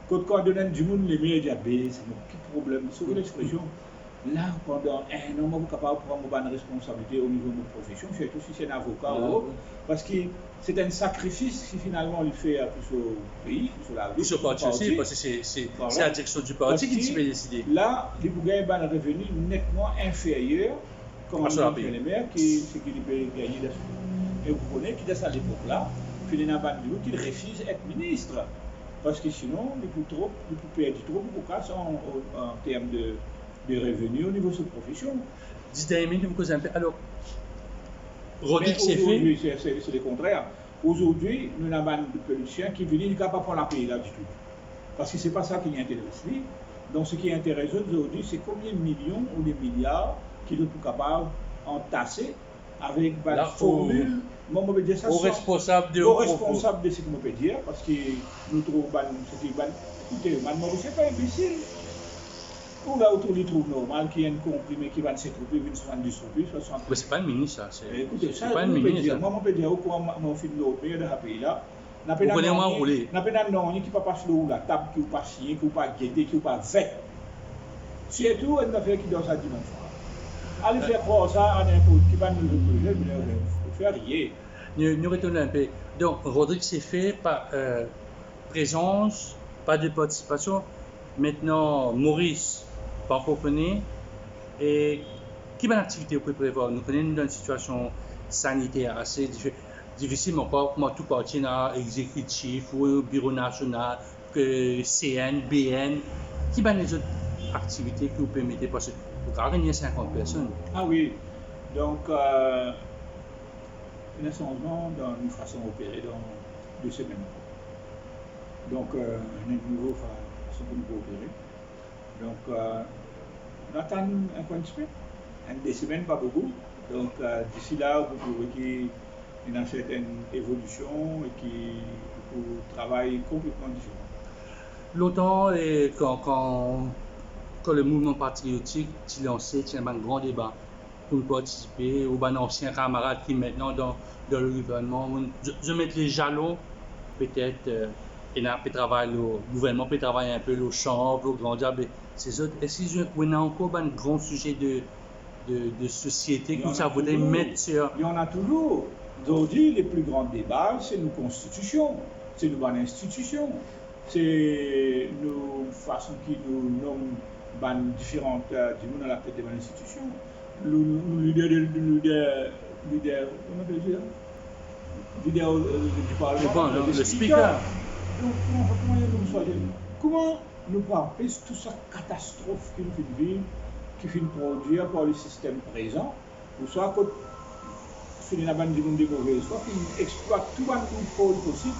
Quand on donne du monde les meilleurs diabètes, c'est un petit problème. C'est l'expression. Là, pendant un an, vous êtes capable de prendre une responsabilité au niveau de votre profession, surtout si c'est un avocat ou autre, parce que c'est un sacrifice qui finalement il fait plus au pays, plus au la vie. Plus au parti aussi, parce que c'est la direction du parti qui peut décider. Là, les Bougaïs ont un revenu nettement inférieur comme les maires qui peut gagner des sous. Et vous connaissez qu'il est à l'époque-là, Philina Bandou qui refuse d'être ministre, parce que sinon, il peut perdre trop en termes de revenus au niveau de cette profession. Dites-moi, vous causez un peu. Alors, Rodrigue, c'est fait. Aujourd'hui, c'est le contraire. Aujourd'hui, nous avons des politiciens qui viennent, ils ne sont pas pour la payer là du tout. Parce que ce n'est pas ça qui intéresse lui. Donc, ce qui intéresse aujourd'hui, c'est combien de millions ou de milliards qu'ils sont capables d'entasser avec la formule. Aux responsables de ce qu'on peut dire, parce que nous trouvons ce qui écoutez, c'est pas imbécile. Ou là autour du trouve normal qu'il y a un comprimé qui va s'étrouper, une 70 roupies, 60. Mais c'est pas une ministre, ça. Écoutez, ça, pas une ministre. Moi, je peux dire, au courant mon film de pays de ce pays-là, n'a pas non, qui pas passer la table, qui ou pas signer, qui ou pas guetter, qui ou pas fait. Surtout, une affaire qui dans sa dimension. Allez faire croire ça à n'importe qui va nous le faire rien. Nous retournons un peu. Donc, Rodrigue, c'est fait par présence, pas de participation. Maintenant, Maurice, pas encore connu. Et quelle activité vous pouvez prévoir? Nous connaissons dans une situation sanitaire assez difficile, mais encore comment tout parti dans l'exécutif ou bureau national, CN, BN. Quelles sont les autres activités que vous permettez? Parce que vous gagnez 50 personnes. Ah oui, donc un changement dans une façon d'opérer dans 2 semaines. Donc, un nouveau façon de coopérer. Donc, on attend un coin de semaine, 2 semaines, pas beaucoup. Donc, d'ici là, vous trouvez qu'il y a une certaine évolution et qu'il travaille complètement différent. Longtemps, quand le mouvement patriotique s'est lancé, il y a un grand débat pour participer, ou un ancien camarade qui est maintenant dans le gouvernement. Je mets les jalons, peut-être, et peut travailler, le gouvernement peut travailler un peu le champ, le grand diable, ces autres. Est-ce qu'il y a encore un grand sujet de société que ça voudrait mettre sur. Il y en a toujours. Aujourd'hui, les plus grands débats, c'est nos constitutions, c'est nos bonnes institutions, c'est nos façons qui nous nomment différentes du monde à la tête des bonnes institutions. Le leader, comment on appelle ça? Leader du Parlement, le speaker. Comment nous parler de toute cette catastrophe qui nous vit, qui finit produire par le système présent, ou soit que finit la bande du monde de mauvais, soit qu'il exploite tout le pôle possible,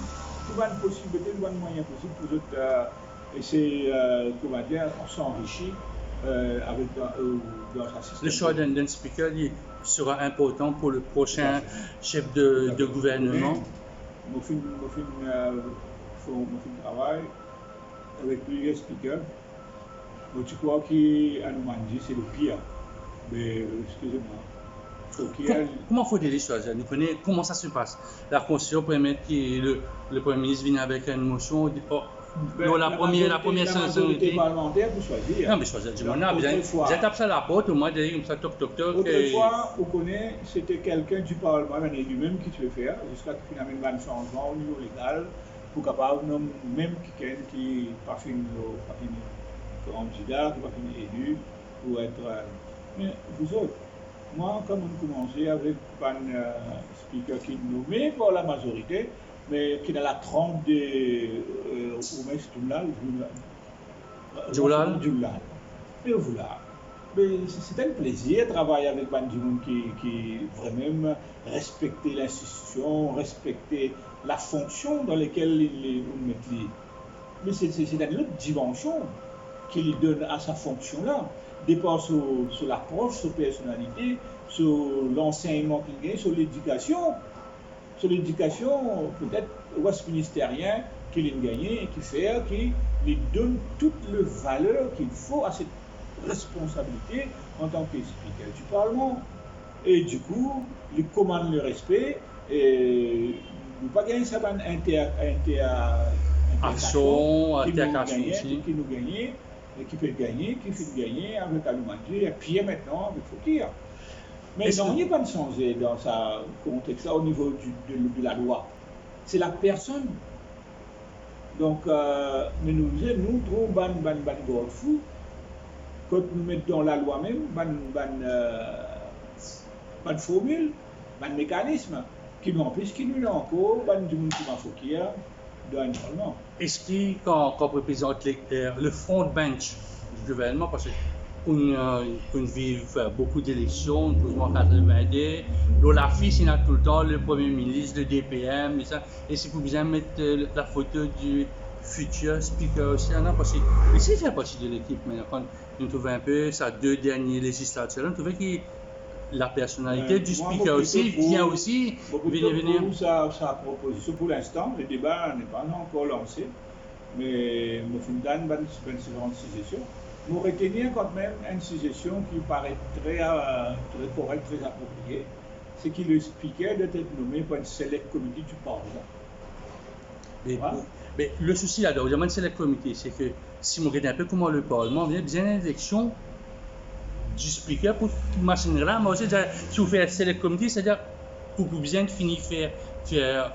tout le possibilité, tout le moyen possible pour autres, et c'est, comment dire, on s'enrichit avec dans sa système. Le choix d'un speaker sera important pour le prochain chef de gouvernement. Mon film travail avec plusieurs speakers. Je crois qu'à nous dit c'est le pire. Mais excusez-moi. Comment faut-il choisir? Nous connaissons comment ça se passe. La Constitution permet que le Premier ministre vienne avec une motion. La première sincérité parlementaire pour choisir. Non, mais choisir du monde. Vous êtes à la porte, au moins, comme ça, toc. Autrefois, vous connaissez, c'était quelqu'un du Parlement lui-même qui devait faire, jusqu'à ce qu'il y ait un changement au niveau légal, pour capable même quelqu'un qui pas fini candidat, qui pas fini élu pour être. Mais vous autres, moi, comme on commençait avec un speaker qui est nommé par la majorité, mais qui a la trempe de Oumès Djoulal. Et voilà. Mais c'est un plaisir de travailler avec des gens qui vraiment respectent l'institution, respectent la fonction dans laquelle ils mettent. Mais c'est une autre dimension qu'il donne à sa fonction-là. Dépend sur l'approche, sur la personnalité, sur l'enseignement qu'il gagne, sur l'éducation. Sur l'éducation, peut-être ouest-ministérien qu'il a gagné et qui fait, qui lui donne toute la valeur qu'il faut à cette responsabilité en tant que speaker du Parlement. Et du coup, il commande le respect et il ne pas gagner ça par action, qui nous gagne, qui peut gagner, qui fait gagner avec Aloumandier et puis maintenant avec Fokir. Mais non, il n'y a pas de changer dans ce contexte-là au niveau de la loi. C'est la personne. Donc, mais nous trouvons ban fou. Quand nous mettons dans la loi même, ban formule, ban mécanisme, qui m'empêche qu'il nous encore, ban du monde qui m'a Fokir, dans le Parlement. Est-ce qu'on représente le front bench du gouvernement, parce qu'on vit beaucoup d'élections, on peut voir 90, la fille, il y a tout le temps le Premier ministre, le DPM, et ça. Et si vous bien mettre la photo du futur speaker aussi, non, parce que ici, il fait partie de l'équipe, mais quand on trouve un peu sa 2 dernières législatures, on trouve que la personnalité du speaker aussi vient aussi venir. Sa proposition pour l'instant, le débat n'est pas encore lancé, mais je vais une suggestion. Nous retenir quand même une suggestion qui paraît très correcte, très appropriée, c'est que le speaker doit être nommé par une select committee du Parlement. Mais le souci là-dedans, évidemment, c'est le comité, c'est que si on regarde un peu comment le Parlement vient bien l'élection du speaker pour machine là, mais aussi si vous faites un select comité, c'est-à-dire pour bien finir faire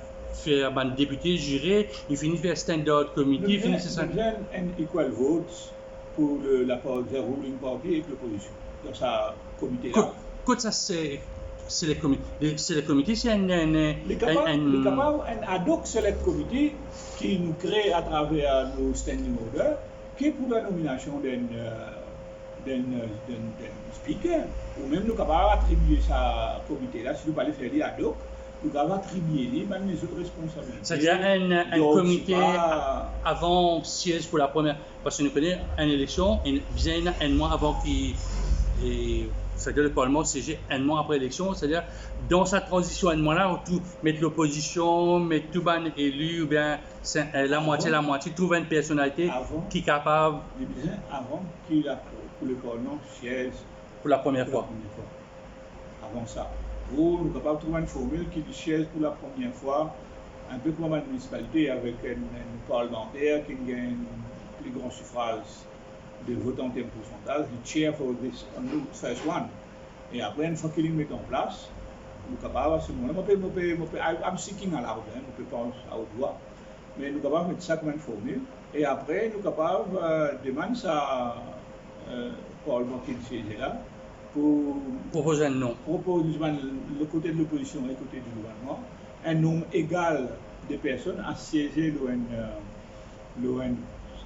un député juré, il finit faire standard committee, il finit c'est ça. Bien un equal vote pour la ruling party et l'opposition. Dans sa comité là. Quand ça c'est le comité, c'est un ad hoc select committee qui nous crée à travers nos standing orders, qui est pour la nomination d'un speaker, ou même nous capables attribuer sa comité là, si nous ne pas faire ad hoc, nous capables attribuer même les autres responsabilités. C'est-à-dire un comité avant siège pour la première, parce que nous connaissons une élection, bien un mois avant qu'il. C'est-à-dire le Parlement siège un mois après l'élection, c'est-à-dire dans sa transition un mois-là, tout mettre l'opposition, mettre tout ban élu, ou bien la moitié, trouver une personnalité qui est capable. Avant qu'il le Parlement siège pour la première fois. Avant ça. Ou nous sommes capables de trouver une formule qui siège pour la première fois, un peu comme une municipalité avec un parlementaire qui gagne plus grand suffrage de vote en termes de pourcentage, le chair for this first one. Et après, une fois qu'il est mis en place, nous sommes capables à ce moment-là, I'm seeking à l'arbre, je ne peux pas à haute voix, mais nous sommes capables de mettre ça comme une formule. Et après, nous sommes capables de demander ça Parlement qui est là pour proposer un nom. Proposer le côté de l'opposition et le côté du gouvernement, un nombre égal de personnes à siéger dans un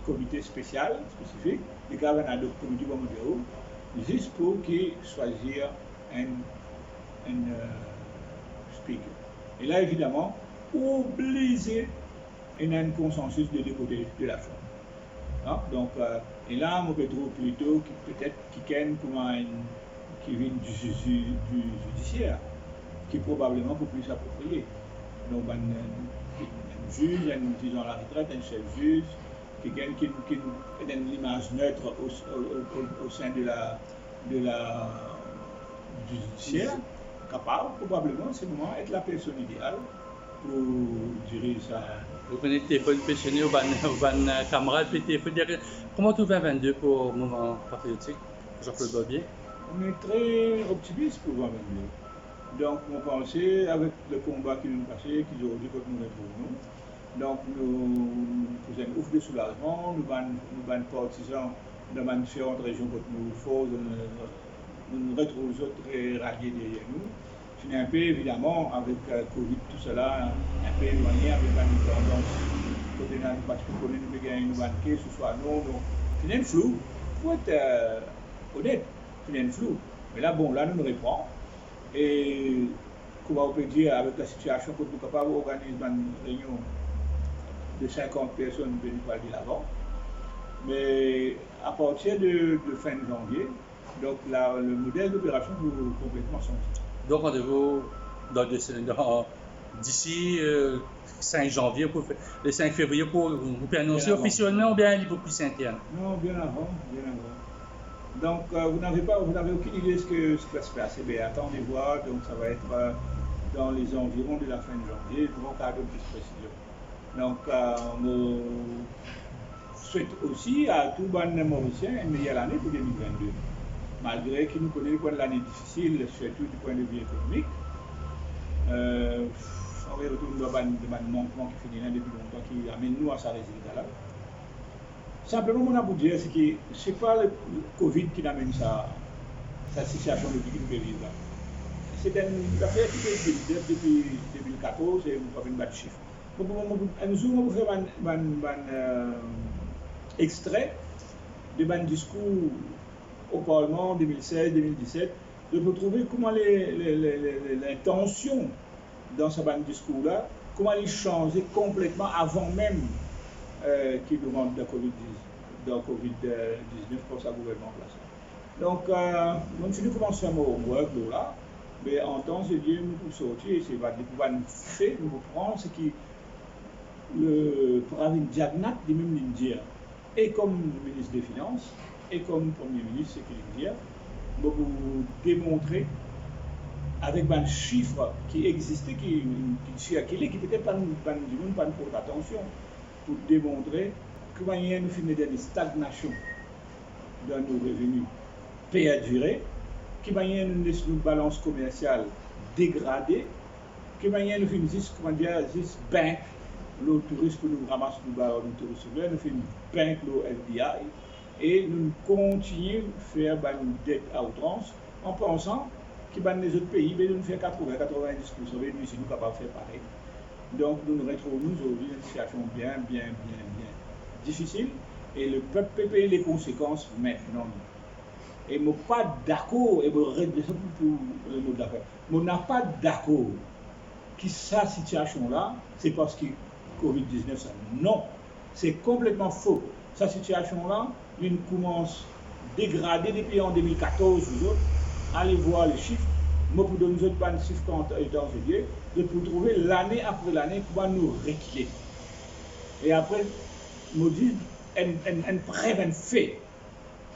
comité spécial, spécifique, et qu'il y a un comité comme le juste pour choisir un speaker. Et là, évidemment, obligé, il y a un consensus de deux côtés de la forme. Hein? Donc, et là, on peut trouver plutôt peut-être quelqu'un qui vient du judiciaire, qui probablement peut plus s'approprier. Donc, un juge, disons la retraite, un chef juge, quelqu'un qui donne l'image neutre au sein du judiciaire, capable probablement, c'est moment être la personne idéale pour diriger ça. Vous prenez le téléphone pensionné au camarade, puis téléphone derrière. Comment tout 2022 pour le mouvement patriotique, Jean-Claude Barbier? On est très optimiste pour 2022. Donc, on pensait, avec le combat qui nous passait, qu'ils auraient dû nous retrouver, Donc, nous faisons une offre de soulagement, nous sommes partisans dans différentes régions que nous faisons, nous retrouvons les autres ralliés derrière nous. C'est un peu, évidemment, avec Covid, tout cela, un peu éloigné avec une tendance, côté parce que nous avons une banque, ce soit non, c'est un flou, il faut être honnête, c'est un flou. Mais là, bon, là, nous reprenons. Et, comment on peut dire, avec la situation que nous sommes capables d'organiser une réunion de 50 personnes venues par l'avant. Mais à partir de fin janvier, donc là, le modèle d'opération peut complètement changer. Donc rendez-vous d'ici 5 janvier, le 5 février, pour vous annoncer officiellement ou bien il est plus interne? Non, bien avant, bien avant. Donc vous n'avez aucune idée de ce qui va se passer. Mais attendez voir, donc ça va être dans les environs de la fin de janvier, nous allons garder plus précision. Donc on souhaite aussi à tout le Mauricien une meilleure année pour 2022. Malgré qu'il nous connaît l'année difficile, surtout du point de vue économique. On retourne dans un manquement qui finit là depuis longtemps, qui amène nous à sa résultat là. Simplement, mon abou dire, c'est que ce n'est pas le Covid qui amène cette situation de vie que nous vivons là. C'est une affaire qui est depuis 2014 et nous avons une bâche chiffre. Donc, un jour, on va faire un extrait de un discours au Parlement en 2016-2017, de retrouver comment l'intention dans ce discours-là, comment il changeait complètement avant même qu'il nous rentre dans Covid-19 pour sa gouvernement place. Donc, nous finissons commencer à work là, mais en temps et lieu, nous pouvons sortir, c'est pas nous faire, nous prendre ce qui pour avoir une diagnose de même l'Indien, et comme ministre des Finances, et comme Premier ministre, c'est qu'il dit, pour vous démontrer avec un chiffre qui existait, qui peut-être pas nous porte attention, pour démontrer comment il y a une stagnation dans nos revenus perdurés, qu'il y a une balance commerciale dégradée, qu'il y a une banque, le tourisme que nous ramassons, nous fait une banque, le FDI, et nous continuons à faire une dette à outrance en pensant que les autres pays, nous faisons 80-90%, mais nous sommes capables de faire pareil. Donc nous nous retrouvons aujourd'hui dans une situation bien difficile et le peuple peut payer les conséquences maintenant. Et je ne suis pas d'accord, et je n'ai pas d'accord que cette situation-là, c'est parce que Covid-19, ça. Non, c'est complètement faux. Cette situation-là, elle commence à dégrader depuis en 2014, vous autres. Allez voir les chiffres. Moi, pour donner autres pas de chiffres quand étant juillet, de pour trouver l'année après l'année comment nous reculer. Et après, nous disons, un preuve, un fait.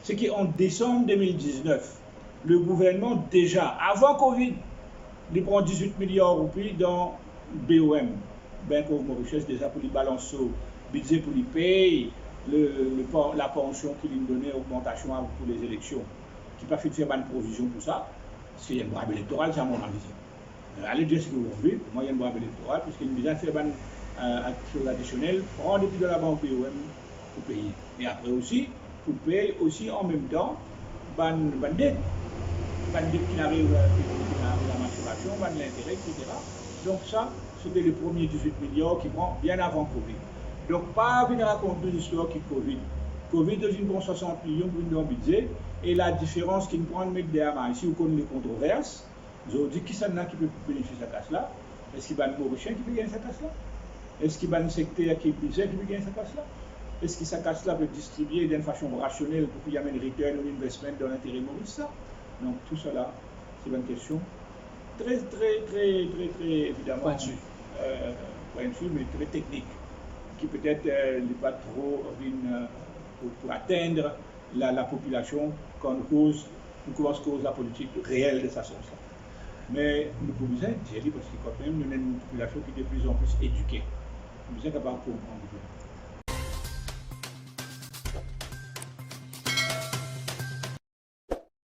C'est qu'en décembre 2019, le gouvernement, déjà, avant Covid, il prend 18 milliards de roupies dans BOM, Bank of Mauritius, déjà pour les balancer au budget pour les payer, la pension qu'il lui donnait, augmentation pour les élections, qui n'a pas fait faire une provision pour ça, parce qu'il y a une brave électorale, c'est à mon avis. Allez dire ce que vous voulez, moi il y a une brave électorale, parce qu'il y a fait une chose additionnelle, prendre depuis de la banque BOM pour payer. Et après aussi, pour payer aussi en même temps, une dette qui n'arrive à la maturation, l'intérêt, etc. Donc ça, c'était le premier 18 milliards qui prend bien avant Covid. Donc pas venir raconter une histoire qui Covid. Covid, il prend 60 millions pour une budget, et la différence qu'il prend de mettre derrière, ici, vous connaissez les controverses, vous avez dit qui c'est qui peut bénéficier de cette casse-là? Est-ce qu'il y a un Mauricien qui peut gagner cette casse-là? Est-ce qu'il y a un secteur qui est plus qui peut gagner cette casse-là? Est-ce que cette casse-là peut distribuer d'une façon rationnelle pour qu'il y ait un return ou investment dans l'intérêt mauricien? Donc tout cela, c'est une question très évidemment pointue, mais très technique, qui peut-être n'est pas trop pour atteindre la population quand on commence à cause la politique réelle de sa source. Mais nous pouvons dire, parce que quand même, nous avons une population qui est de plus en plus éduquée. Nous sommes capables de comprendre.